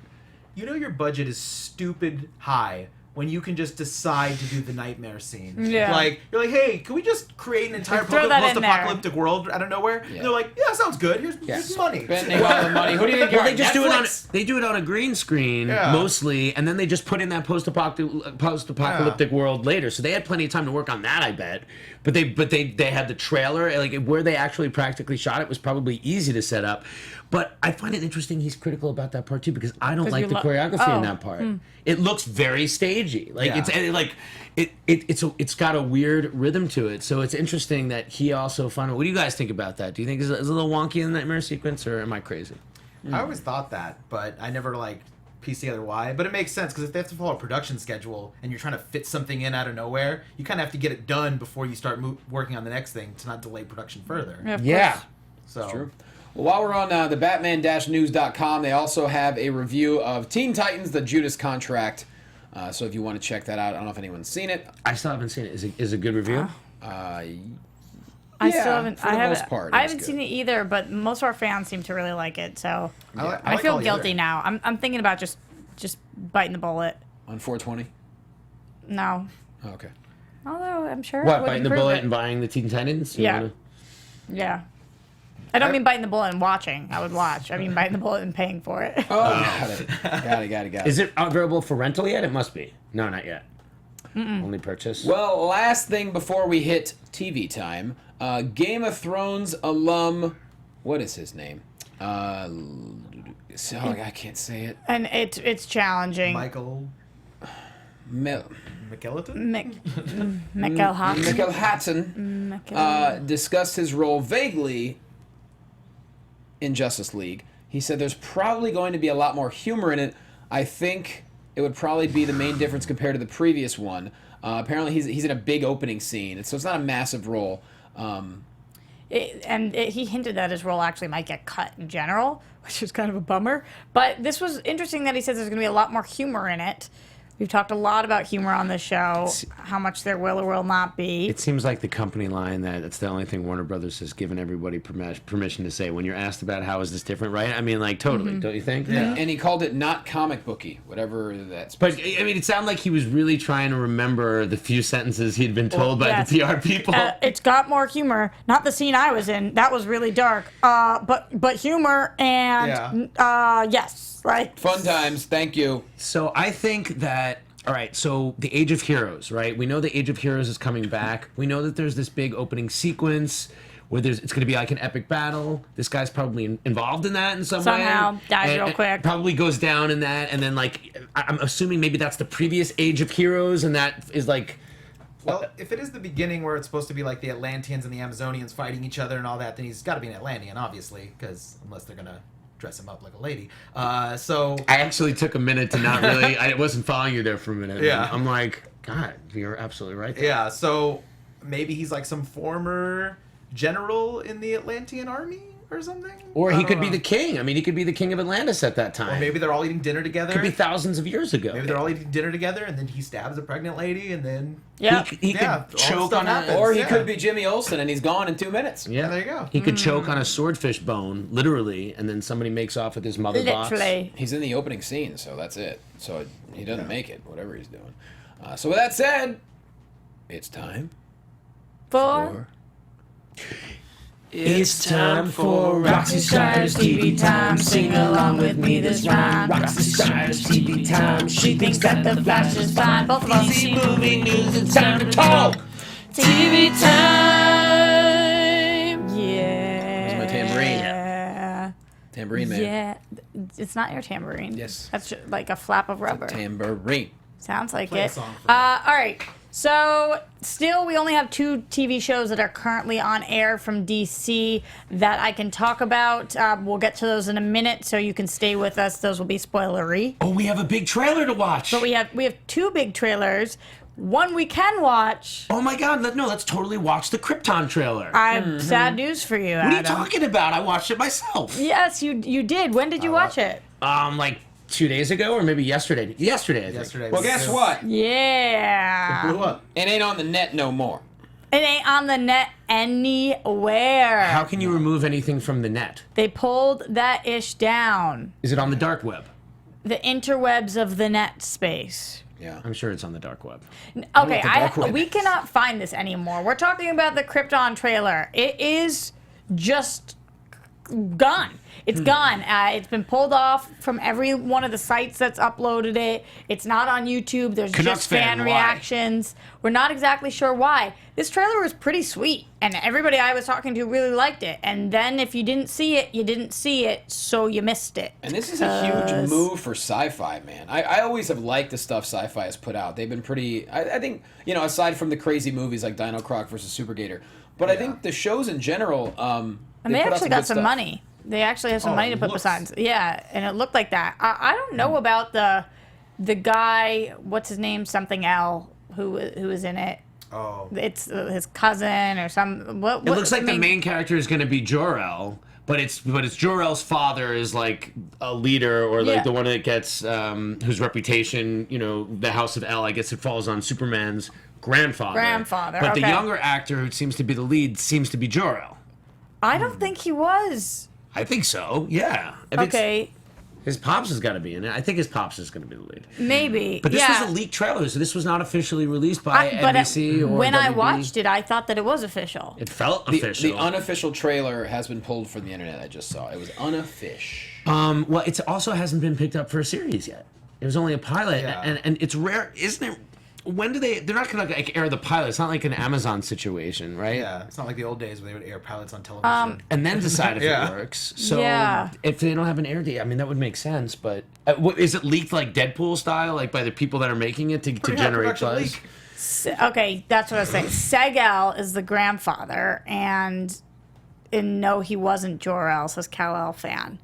Your budget is stupid high when you can just decide to do the nightmare scene. Yeah. Like, you're like, hey, can we just create an entire Throw that in post-apocalyptic world out of nowhere? Yeah. And they're like, yeah, sounds good. Here's money. Spending all the money. Who do you think you Well, are? they just do it on Netflix? they do it on a green screen Yeah. mostly, and then they just put in that post-apocalyptic world later. So they had plenty of time to work on that, I bet. But they had the trailer, like where they actually practically shot it was probably easy to set up. But I find it interesting he's critical about that part too, because I don't 'Cause like you the lo- choreography in Oh. that part. It looks very stagey, like Yeah. it's got a weird rhythm to it. So it's interesting that he also found. What do you guys think about that? Do you think it's a little wonky in the nightmare sequence, or am I crazy? I always thought that, but I never piece together why. But it makes sense because if they have to follow a production schedule and you're trying to fit something in out of nowhere, you kind of have to get it done before you start working on the next thing to not delay production further. Of Yeah. course. So True. Well, while we're on the Batman-News.com, they also have a review of Teen Titans: The Judas Contract. So if you want to check that out, I don't know if anyone's seen it. I still haven't seen it. Is it a good review? I Yeah, still haven't. for the most part, I it's haven't good. seen it either, but most of our fans seem to really like it. So I I like feel all the guilty other- now. I'm thinking about just biting the bullet. On 420? No, Oh, okay. although I'm sure. it What, would biting the improve bullet it. and buying the Teen Titans? You Yeah. wanna- Yeah. I don't mean biting the bullet and watching. I would watch. I mean biting the bullet and paying for it. Oh, got it. Is it available for rental yet? It must be. No, not yet. Only purchase. Well, last thing before we hit TV time, Game of Thrones alum, what is his name? I can't say it. And it's challenging. Michael Mel- McKellarton? Michael Hart. Michael Hatton discussed his role vaguely in Justice League. He said there's probably going to be a lot more humor in it. I think it would probably be the main difference compared to the previous one. Apparently, he's in a big opening scene, so it's not a massive role. He hinted that his role actually might get cut in general, which is kind of a bummer. But this was interesting that he says there's going to be a lot more humor in it. We've talked a lot about humor on the show, how much there will or will not be. It seems like the company line that it's the only thing Warner Brothers has given everybody permission to say when you're asked about how is this different, right? I mean, like, totally, don't you think? Yeah. And he called it not comic booky, whatever that's. But, I mean, it sounded like he was really trying to remember the few sentences he'd been told by yes. the PR people. It's got more humor. Not the scene I was in. That was really dark. But humor and yes. Like Fun times, thank you. So I think that, all right, so the Age of Heroes, right? We know the Age of Heroes is coming back. We know that there's this big opening sequence where it's going to be like an epic battle. This guy's probably involved in that in some way. Somehow, dies real And quick. Probably goes down in that, and then like I'm assuming maybe that's the previous Age of Heroes, and that is like. Well, if it is the beginning where it's supposed to be like the Atlanteans and the Amazonians fighting each other and all that, then he's got to be an Atlantean, obviously, because unless they're going to dress him up like a lady. So I actually took a minute to not really. I wasn't following you there for a minute. Yeah. I'm like, God, you're absolutely right there. yeah, so maybe he's like some former general in the Atlantean army or something. Or I he don't could be know. the king. I mean, he could be the king of Atlantis at that time. Or maybe they're all eating dinner together. Could be thousands of years ago. Maybe they're all eating dinner together, and then he stabs a pregnant lady, and then yeah. He Yeah, all could the choke stuff on a. happens. Or he Yeah. could be Jimmy Olsen and he's gone in 2 minutes. Yeah, there you go. He could choke on a swordfish bone, literally, and then somebody makes off with his mother box. Literally. He's in the opening scene, so that's it. So he doesn't make it, whatever he's doing. So with that said, it's time For It's time for Roxy Striar's TV time. Sing along with me this rhyme. Roxy Striar's TV time. She thinks that the Flash is fine. Both of us. DC movie news, it's time to talk. TV time. Yeah. Where's my tambourine? Tambourine man. Yeah. It's not your tambourine. Yes. That's just like a flap of rubber. Tambourine. Sounds like Play a it. song for me. All right. So, still, we only have 2 TV shows that are currently on air from DC that I can talk about. We'll get to those in a minute, so you can stay with us. Those will be spoilery. Oh, we have a big trailer to watch. But we have 2 big trailers. One we can watch. Oh my God! Let's totally watch the Krypton trailer. I have sad news for you, What are you Adam. talking about? I watched it myself. Yes, you did. When did you watch it? Like 2 days ago, or maybe yesterday. Yesterday, I think. Yesterday. Well, guess what? Yeah. Blew up. It ain't on the net no more. It ain't on the net anywhere. How can you remove anything from the net? They pulled that ish down. Is it on the dark web? The interwebs of the net space. Yeah. I'm sure it's on the dark web. Okay, the dark web we is. cannot find this anymore. We're talking about the Krypton trailer. It is just gone. It's gone. It's been pulled off from every one of the sites that's uploaded it. It's not on YouTube. There's Canucks just fan, fan why? reactions. We're not exactly sure why. This trailer was pretty sweet, and everybody I was talking to really liked it. And then if you didn't see it, you didn't see it, so you missed it. And this is a huge move for sci-fi, man. I always have liked the stuff sci-fi has put out. They've been pretty, I think, aside from the crazy movies like Dino Croc versus Super Gator, but I think the shows in general, And they put out actually got good some stuff. money. They actually have some money to put looks. besides. Yeah, and it looked like that. I don't know about the guy, what's his name, something L, who is in it. Oh. It's his cousin or some. What It looks like the main character is going to be Jor-El, but it's Jor-El's father is like a leader or like Yeah. the one that gets whose reputation, the House of L. I guess it falls on Superman's grandfather. But the okay. younger actor who seems to be the lead seems to be Jor-El. I don't think he was. I think so. Yeah. If it's- Okay, his pops has got to be in it. I think his pops is going to be the lead. maybe. But this yeah. was a leaked trailer, so this was not officially released by But NBC or when I WB. watched it, I thought that it was official. It felt The, official. the unofficial trailer has been pulled from the internet. I just saw it was unofficial. Well, it also hasn't been picked up for a series yet. It was only a pilot, Yeah. and it's rare, isn't it? When do they're not gonna like air the pilot? It's not like an Amazon situation, right? Yeah, it's not like the old days where they would air pilots on television. And then decide if Yeah. it works. So Yeah. if they don't have an air date, I mean that would make sense. But is it leaked like Deadpool style, like by the people that are making it to Pretty high generate production buzz? leak. Okay, that's what I was saying. Segel is the grandfather, and no, he wasn't Jor-El, says Kal-El fan.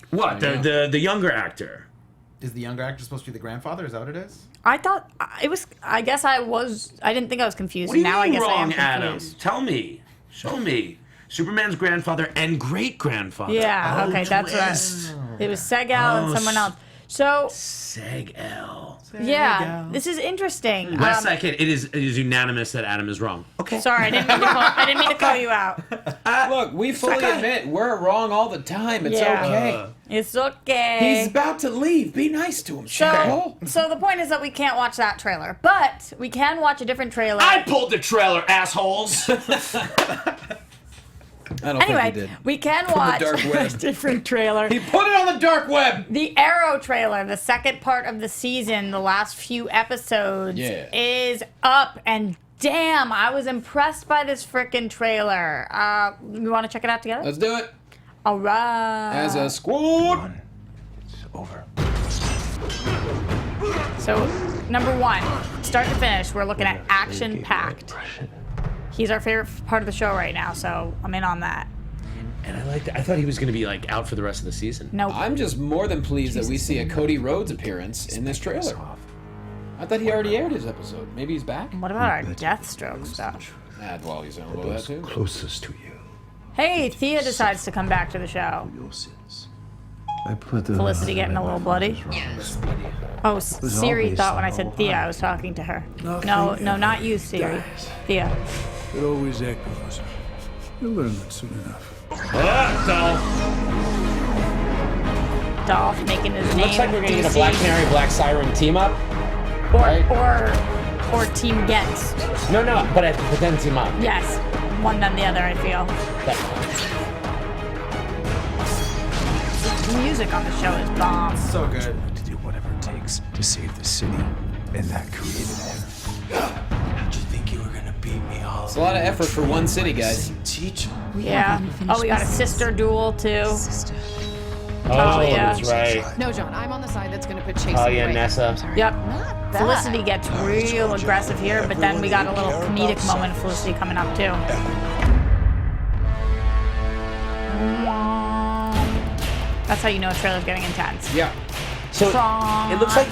What the younger actor? Is the younger actor supposed to be the grandfather? Is that what it is? I thought it was. I guess I was. I didn't think I was confused. What do you Now mean I guess I am wrong, Adam? confused. Tell me, show me. Superman's grandfather and great grandfather. Yeah. Oh, okay, that's twist. what. It was Segel and someone else. So Seg-El. yeah, this is interesting. Last second, it is unanimous that Adam is wrong. Okay. Sorry, I didn't mean to call you out. Look, we fully admit we're wrong all the time. It's Yeah. okay. It's okay. He's about to leave. Be nice to him, so, Cheryl. so the point is that we can't watch that trailer, but we can watch a different trailer. I pulled the trailer, assholes. I don't Anyway, think he did. we can the watch dark a web. different trailer. He put it on the dark web. The Arrow trailer, the second part of the season, the last few episodes, Yeah. is up. And damn, I was impressed by this frickin' trailer. We want to check it out together? Let's do it. All right. As a squad. So, number one, start to finish, we're looking at action-packed. He's our favorite part of the show right now, so I'm in on that. And I liked it. I thought he was going to be like out for the rest of the season. Nope. I'm just more than pleased that we see a Cody Rhodes appearance in this trailer. I thought he already aired his episode. Maybe he's back? What about our Deathstroke stuff? Well, he's in a little bit that too. Closest to you, Hey, Thea decides to come back to the show. your sins. I put the Felicity getting a little bloody. Oh, Siri thought when I said Thea, I was talking to her. No, not you, Siri. Thea. It always echoes. You'll learn that soon enough. Dolph making his name. Looks like we're going to get a DC. Black Canary, Black Siren team up. or Team Gens. No, but then team up. Yes. one than the other, I feel. The music on the show is bomb. So good. To do whatever it takes to save the city, and that created him. How'd you think you were gonna beat me all? It's a lot of effort for one city, guys. Teach him. Yeah. Oh, we got a sister duel, too. Sister. Oh, yeah. that's right. No, John, I'm on the side that's gonna put Chase Oh, away. yeah, Nessa. Sorry. Yep. Not bad. Felicity gets real aggressive here, but then we got a little comedic moment of Felicity coming up, too. That's how you know a trailer's getting intense. Yeah. So Strong. it looks like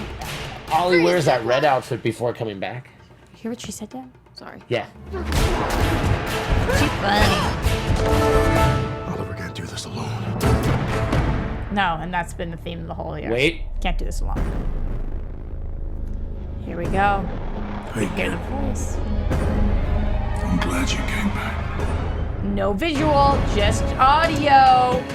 Ollie wears that red outfit before coming back. Hear what she said, Dan? Sorry. Yeah. She's funny. Oliver can't do this alone. No, and that's been the theme of the whole year. Wait. Can't do this alone. Here we go. Hey, Hear the kid, voice. I'm glad you came back. No visual, just audio.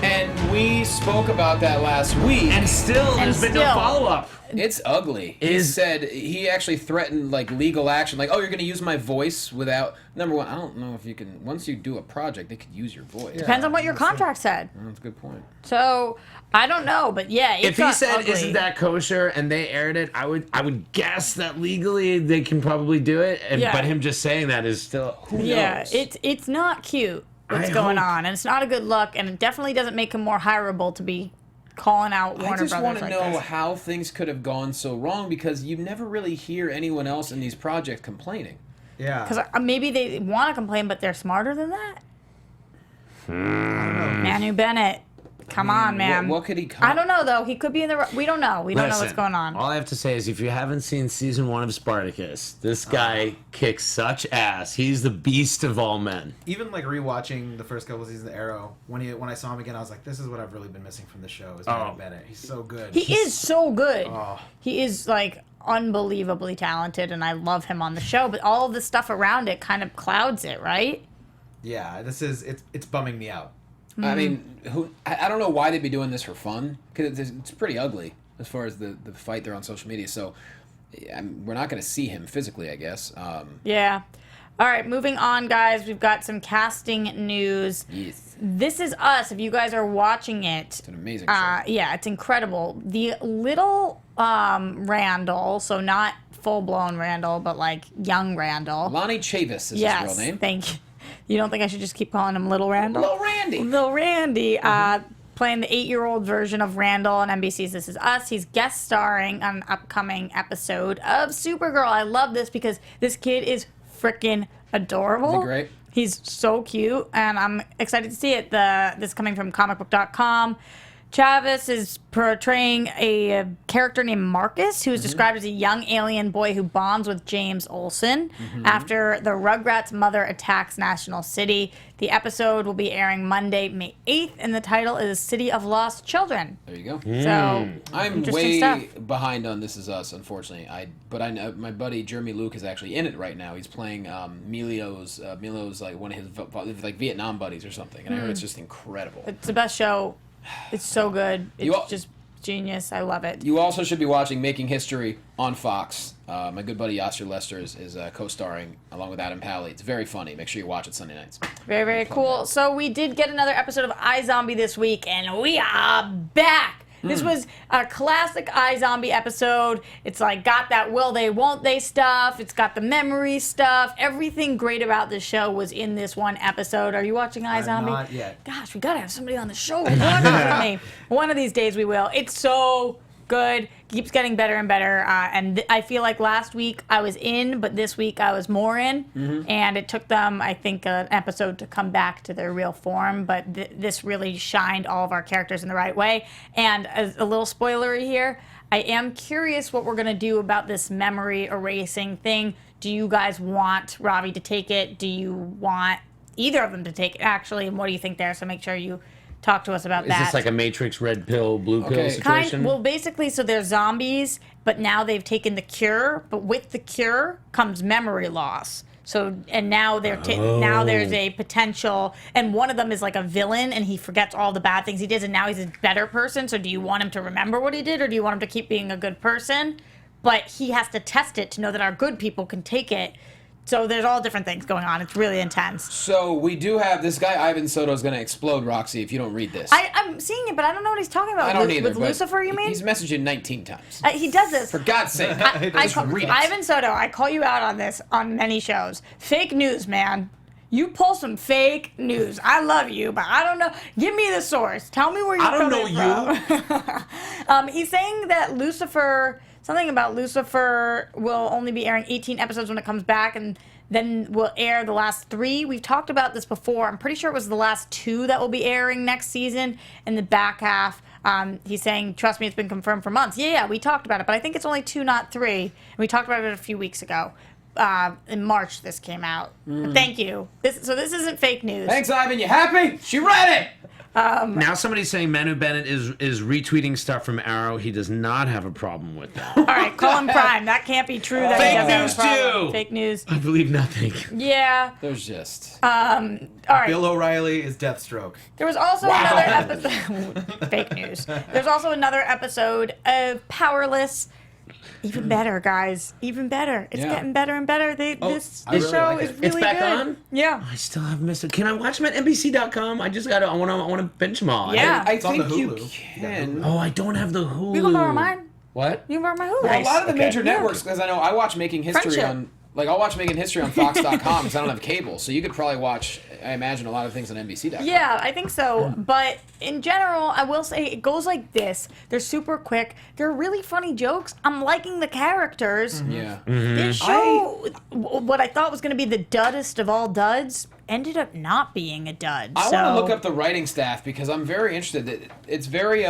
And we spoke about that last week. And still, And there's been no still- follow-up. It's ugly. He said he actually threatened like legal action, like, oh, you're gonna use my voice without. Number one, I don't know if you can. Once you do a project, they could use your voice. Depends on what your contract said. That's a good point. So I don't know, but yeah, it's If he said, ugly. "Isn't that kosher?" and they aired it, I would guess that legally they can probably do it. And Yeah. but him just saying that is still who Yeah, knows? it's not cute what's I going hope- on, and it's not a good look, and it definitely doesn't make him more hireable to be calling out Warner I just Brothers want to like know this. how things could have gone so wrong because you never really hear anyone else in these projects complaining. Yeah. Because maybe they want to complain, but they're smarter than that. Manu Bennett, come on, man. What could he? I don't know though. He could be in the. We don't know. We don't know what's Listen, going on. All I have to say is if you haven't seen season 1 of Spartacus, this guy kicks such ass. He's the beast of all men. Even like rewatching the first couple of seasons of Arrow, when I saw him again, I was like, this is what I've really been missing from the show. Is Manu Bennett. He's so good. He is so good. Oh. He is like unbelievably talented, and I love him on the show. But all of the stuff around it kind of clouds it, right? Yeah, it's bumming me out. I mean, I don't know why they'd be doing this for fun because it's pretty ugly as far as the fight there on social media. So we're not going to see him physically, I guess. Yeah. All right, moving on, guys. We've got some casting news. Yes. This Is Us. If you guys are watching it, It's an amazing show. yeah, it's incredible. The little Randall, so not full-blown Randall, but like young Randall. Lonnie Chavis is Yes, his real name. thank you. You don't think I should just keep calling him Little Randall? Little Randy. Little Randy, playing the 8-year-old version of Randall on NBC's This Is Us. He's guest starring on an upcoming episode of Supergirl. I love this because this kid is freaking adorable. Is he great? He's so cute, and I'm excited to see it. This coming from comicbook.com. Chavis is portraying a character named Marcus, who is described as a young alien boy who bonds with James Olsen after the Rugrats' mother attacks National City. The episode will be airing Monday, May 8th, and the title is City of Lost Children. There you go. So, I'm interesting way stuff. behind on This Is Us, unfortunately. But I know my buddy Jeremy Luke is actually in it right now. He's playing Milo's like one of his like Vietnam buddies or something, and I heard it's just incredible. It's the best show. It's so good. You It's al- just genius. I love it. You also should be watching Making History on Fox. My good buddy Yasser Lester is co-starring along with Adam Pally. It's very funny. Make sure you watch it Sunday nights. Very, very cool. So we did get another episode of iZombie this week, and we are back. This was a classic iZombie episode. It's like got that will they, won't they stuff. It's got the memory stuff. Everything great about this show was in this one episode. Are you watching iZombie? I'm not yet. Gosh, we gotta have somebody on the show watching with me. One of these days we will. It's so good. Keeps getting better and better. And I feel like last week I was in, but this week I was more in. And it took them, I think, an episode to come back to their real form. But this really shined all of our characters in the right way. And as a little spoilery here, I am curious what we're going to do about this memory erasing thing. Do you guys want Ravi to take it? Do you want either of them to take it, actually? And what do you think there? So make sure you talk to us about Is that. this like a Matrix red pill, blue pill Okay. situation? Well, basically, so they're zombies, but now they've taken the cure. But with the cure comes memory loss. So and now they're now there's a potential, and one of them is like a villain, and he forgets all the bad things he did, and now he's a better person. So do you want him to remember what he did, or do you want him to keep being a good person? But he has to test it to know that our good people can take it So there's all different things going on. It's really intense. So we do have this guy, Ivan Soto, is going to explode, Roxy, if you don't read this. I'm seeing it, but I don't know what he's talking about. I don't either. With but Lucifer, you mean? He's messaged you 19 times. He does this. For God's sake. Read it. Ivan Soto, I call you out on this on many shows. Fake news, man. You pull some fake news. I love you, but I don't know. Give me the source. Tell me where you're coming from. He's saying that Lucifer, something about Lucifer will only be airing 18 episodes when it comes back, and then we'll air the last 3. We've talked about this before. I'm pretty sure it was the last 2 that will be airing next season in the back half. He's saying, trust me, it's been confirmed for months. Yeah, we talked about it, but I think it's only 2, not 3. And we talked about it a few weeks ago. In March, this came out. Thank you. This isn't fake news. Thanks, Ivan. You happy? She read it. Now somebody's saying Manu Bennett is retweeting stuff from Arrow. He does not have a problem with that. All right, call him Prime. That can't be true. That he Fake doesn't have a news, problem. too. Fake news. I believe nothing. Yeah. There's just... All right. Bill O'Reilly is Deathstroke. There was also another episode. Fake news. There's also another episode of Powerless. Even better, guys. Even better. It's getting better and better. This really show like is it. really It's back good. on? Yeah. I still have missed it. Can I watch them at NBC.com? I want to binge them all. Yeah. I It's on think the you Hulu. can. Oh, I don't have the Hulu. You can borrow mine. What? You can borrow my Hulu. Well, a lot of the Okay. major networks, because I know I watch Making History Friendship. on... Like, I'll watch Making History on Fox.com because I don't have cable. So you could probably watch, I imagine, a lot of things on NBC.com. Yeah, I think so. But in general, I will say it goes like this. They're super quick. They're really funny jokes. I'm liking the characters. Yeah. This show, what I thought was going to be the duddest of all duds, ended up not being a dud. I want to look up the writing staff because I'm very interested. It's very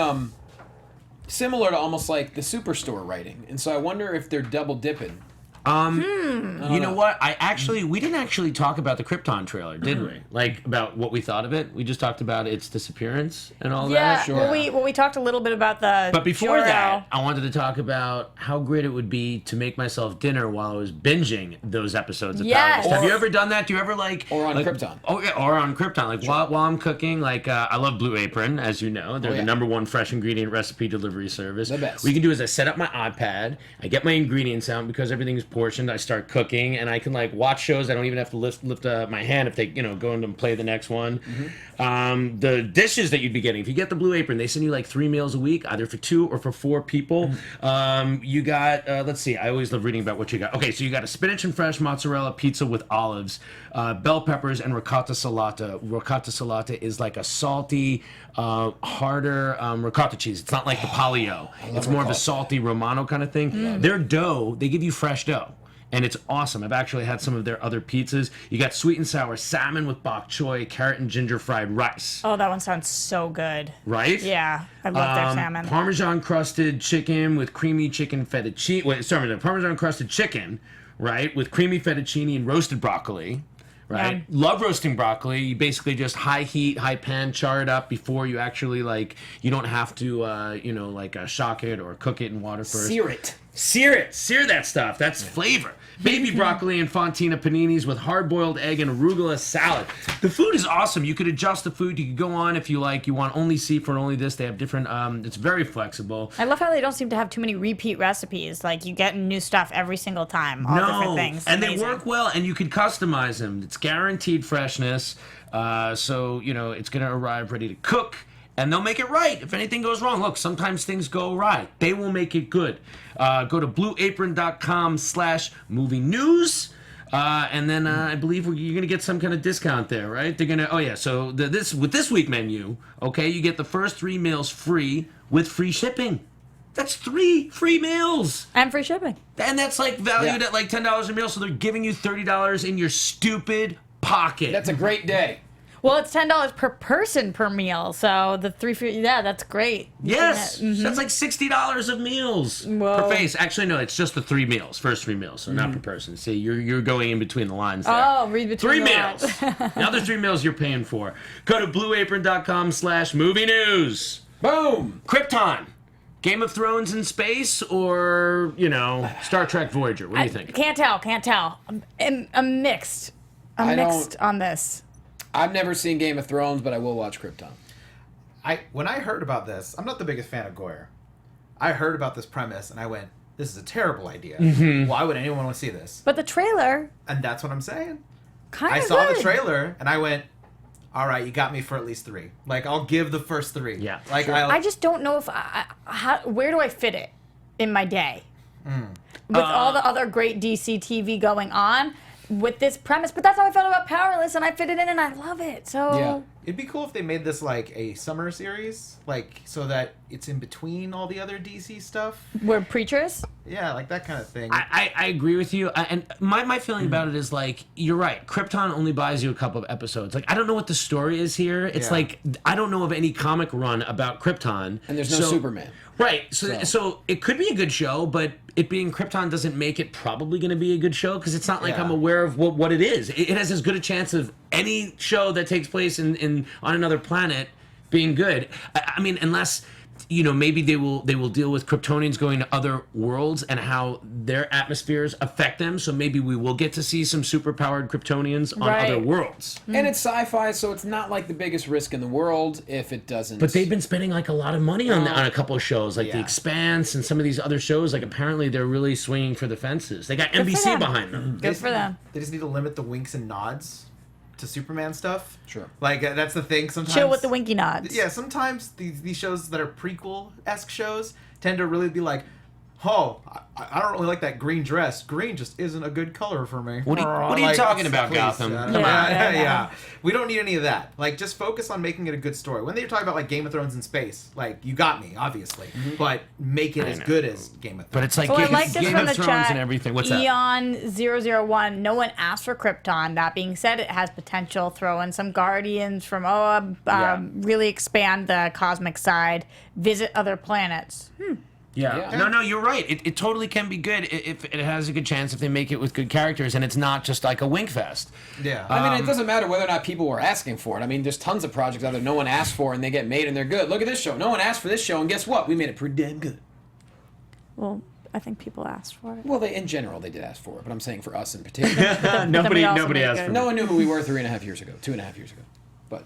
similar to almost like the Superstore writing. And so I wonder if they're double dipping. You know what? We didn't actually talk about the Krypton trailer, did we? Like about what we thought of it. We just talked about its disappearance and all Yeah, that. Sure. we talked a little bit about the. But before Jor-El. that, I wanted to talk about how great it would be to make myself dinner while I was binging those episodes of Yes. Powerless. Have Or- you ever done that? Do you ever like Or on like, Krypton. Oh yeah, or on Krypton. Like while I'm cooking, like I love Blue Apron, as you know. They're Oh, yeah. the #1 fresh ingredient recipe delivery service. The best. What you can do is I set up my iPad, I get my ingredients out because everything is portioned. I start cooking, and I can like watch shows. I don't even have to lift my hand if they go in and play the next one. The dishes that you'd be getting if you get the Blue Apron, they send you like 3 meals a week, either for 2 or for 4 people. You got let's see. I always love reading about what you got. Okay, so you got a spinach and fresh mozzarella pizza with olives, bell peppers, and ricotta salata. Ricotta salata is like a salty, harder ricotta cheese. It's not like the Palio. It's more of a salty Romano kind of thing. Their dough, they give you fresh dough. And it's awesome. I've actually had some of their other pizzas. You got sweet and sour salmon with bok choy, carrot and ginger fried rice. Oh, that one sounds so good. Right? Yeah, I love their salmon. Parmesan crusted chicken with creamy chicken fettuccine. Parmesan crusted chicken, right, with creamy fettuccine and roasted broccoli. Right, Yum. love roasting broccoli. You basically just high heat, high pan, char it up before you actually you don't have to shock it or cook it in water first. Sear it. Sear that stuff. That's flavor. Baby broccoli and fontina paninis with hard-boiled egg and arugula salad. The food is awesome. You could adjust the food. You could go on if you like. You want only seafood, only this. They have different. It's very flexible. I love how they don't seem to have too many repeat recipes. Like, you get new stuff every single time. All different things. And Amazing. they work well, and you can customize them. It's guaranteed freshness. So it's going to arrive ready to cook. And they'll make it right if anything goes wrong. Look, sometimes things go right. They will make it good. Go to blueapron.com/movie news. And then I believe you're going to get some kind of discount there, right? They're going to, so with this week menu, okay, you get the first 3 meals free with free shipping. That's 3 free meals. And free shipping. And that's like valued at like $10 a meal. So they're giving you $30 in your stupid pocket. That's a great day. Well, it's $10 per person per meal, so the 3 free. Yeah, that's great. Yes, Mm-hmm. that's like $60 of meals per face. Actually, no, it's just the 3 meals, first 3 meals, so not per person. See, you're going in between the lines there. Oh, read between 3 the meals. lines. The other 3 meals you're paying for. Go to blueapron.com/movie news. Boom. Krypton. Game of Thrones in space, or Star Trek Voyager? What do you think? Can't tell. I'm mixed. I'm mixed on this. I've never seen Game of Thrones, but I will watch Krypton. When I heard about this, I'm not the biggest fan of Goyer. I heard about this premise and I went, this is a terrible idea. Mm-hmm. Why would anyone want to see this? But the trailer And that's what I'm saying. kind I of saw the trailer and I went, all right, you got me for at least 3. Like, I'll give the first 3. Yeah, Like, sure. I just don't know if where do I fit it in my day with all the other great DC TV going on with this premise. But that's how I felt about Powerless, and I fit it in, and I love it. So Yeah. It'd be cool if they made this like a summer series, like so that it's in between all the other DC stuff. we're preachers. Yeah, like that kind of thing. I agree with you, and my feeling about it is like you're right. Krypton only buys you a couple of episodes. Like I don't know what the story is here. It's Yeah. like I don't know of any comic run about Krypton, And there's no Superman. Right. So it could be a good show, but it being Krypton doesn't make it probably going to be a good show because it's not like Yeah. I'm aware of what it is. It has as good a chance of any show that takes place in on another planet being good. I mean, unless maybe they will deal with Kryptonians going to other worlds and how their atmospheres affect them. So maybe we will get to see some superpowered Kryptonians on Right. other worlds. And it's sci-fi, so it's not like the biggest risk in the world if it doesn't. But they've been spending like a lot of money on a couple of shows, like The Yeah. Expanse and some of these other shows. Like apparently they're really swinging for the fences. They got for NBC them. behind them. Good for them. They just need to limit the winks and nods to Superman stuff. Sure. Like that's the thing. Sometimes Chill with the winky nods. Yeah, sometimes these shows that are prequel-esque shows tend to really be like, oh, I don't really like that green dress. Green just isn't a good color for me. What are you talking about, Gotham? Come Yeah, on. yeah. We don't need any of that. Like, just focus on making it a good story. When you're talking about, like, Game of Thrones in space, like, you got me, obviously. But make it as good as Game of Thrones. But it's like So I Game, like this Game from of the Thrones chat. and everything. What's that? Eon001, no one asked for Krypton. That being said, it has potential. Throw in some Guardians from really expand the cosmic side. Visit other planets. Yeah. No, you're right. It totally can be good if it has a good chance if they make it with good characters and it's not just like a wink fest. Yeah. I mean, it doesn't matter whether or not people were asking for it. I mean, there's tons of projects out there no one asked for and they get made and they're good. Look at this show. No one asked for this show, and guess what? We made it pretty damn good. Well, I think people asked for it. Well, in general, they did ask for it, but I'm saying for us in particular. Nobody we also made asked good. for No one knew who we were 3.5 years ago, 2.5 years ago. But,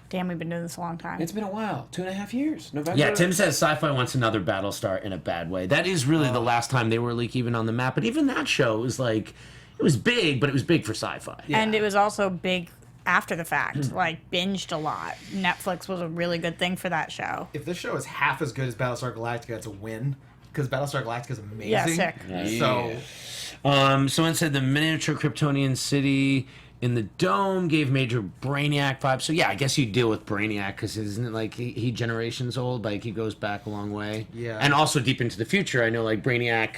Damn, we've been doing this a long time. it's been a while. 2.5 years. November. Yeah, Tim says Sci-Fi wants another Battlestar in a bad way. That is really the last time they were like even on the map. But even that show was like, it was big, but it was big for Sci-Fi. And it was also big after the fact, like binged a lot. Netflix was a really good thing for that show. If this show is half as good as Battlestar Galactica, it's a win. Because Battlestar Galactica is amazing. Yeah, sick. So, Someone said the miniature Kryptonian city in the dome gave major Brainiac vibes. So yeah, I guess you deal with Brainiac because isn't it like he generations old? Like he goes back a long way. Yeah. And also deep into the future, I know like Brainiac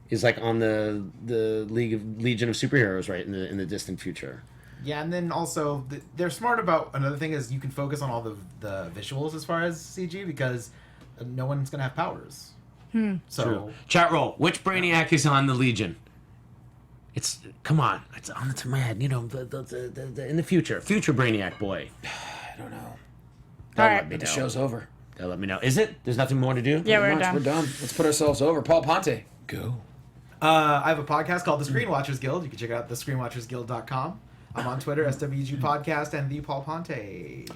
is like on the Legion of Superheroes, right, in the distant future. yeah, and then also, they're smart about, another thing is you can focus on all the visuals as far as CG because no one's going to have powers. So, True. Chat roll. Which Brainiac is on the Legion? It's come on. It's on the top of my head. The in the future Brainiac boy. I don't know. All Let right. me The know. show's over. Let me know. Is it? There's nothing more to do. Yeah, we're Pretty much, done. We're done. Let's put ourselves over. Paul Ponte. Go. I have a podcast called The Screen Watchers Guild. You can check it out at thescreenwatchersguild.com. I'm on Twitter, SWG Podcast, and the Paul Ponte.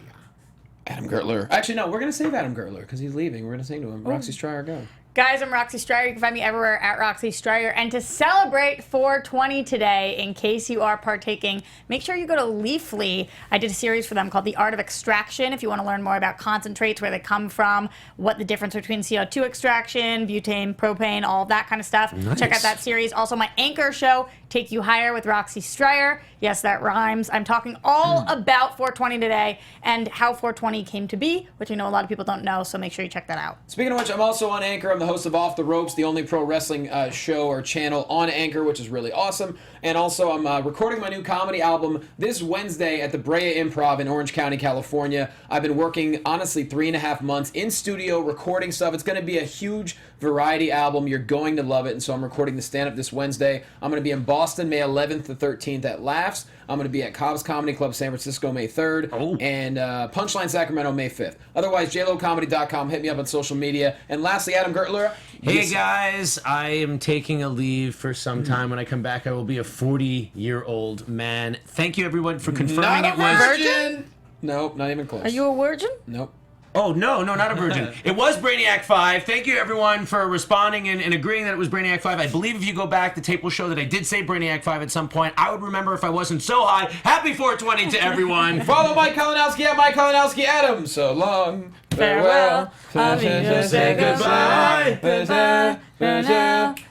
Adam Gertler. Actually, no, we're going to save Adam Gertler because he's leaving. We're going to sing to him. Roxy Striar, go. Guys, I'm Roxy Striar. You can find me everywhere at Roxy Striar. And to celebrate 420 today, in case you are partaking, make sure you go to Leafly. I did a series for them called The Art of Extraction. If you want to learn more about concentrates, where they come from, what the difference between CO2 extraction, butane, propane, all of that kind of stuff. Nice. Check out that series. Also, my Anchor show, Take You Higher with Roxy Striar. Yes, that rhymes. I'm talking all about 420 today and how 420 came to be, which I know a lot of people don't know, so make sure you check that out. Speaking of which, I'm also on Anchor. I'm the host of Off the Ropes, the only pro wrestling show or channel on Anchor, which is really awesome. And also, I'm recording my new comedy album this Wednesday at the Brea Improv in Orange County, California. I've been working, honestly, 3.5 months in studio recording stuff. It's going to be a huge variety album. You're going to love it. And so I'm recording the stand-up this Wednesday. I'm going to be in Boston May 11th to 13th at Laughs. I'm going to be at Cobb's Comedy Club San Francisco May 3rd. Oh. And Punchline Sacramento May 5th. Otherwise, jlocomedy.com. Hit me up on social media. And lastly, Adam Gertler. Hey guys, I am taking a leave for some time. When I come back, I will be a 40-year-old man. Thank you, everyone, for confirming Not a it was. virgin? Nope, not even close. Are you a virgin? Nope. Oh, no, not a virgin. It was Brainiac 5. Thank you, everyone, for responding and agreeing that it was Brainiac 5. I believe if you go back, the tape will show that I did say Brainiac 5 at some point. I would remember if I wasn't so high. Happy 420 to everyone. Follow Mike Kalinowski at Mike Kalinowski Adam. So long. Farewell. Say goodbye.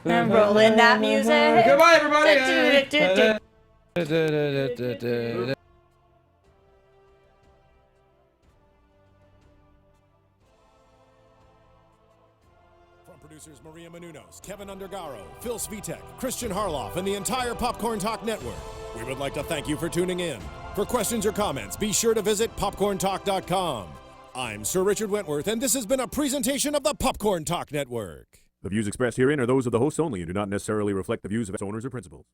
And rolling that music. Goodbye, everybody. Producers Maria Menounos, Kevin Undergaro, Phil Svitek, Christian Harloff, and the entire Popcorn Talk Network. We would like to thank you for tuning in. For questions or comments, be sure to visit popcorntalk.com. I'm Sir Richard Wentworth, and this has been a presentation of the Popcorn Talk Network. The views expressed herein are those of the hosts only and do not necessarily reflect the views of its owners or principals.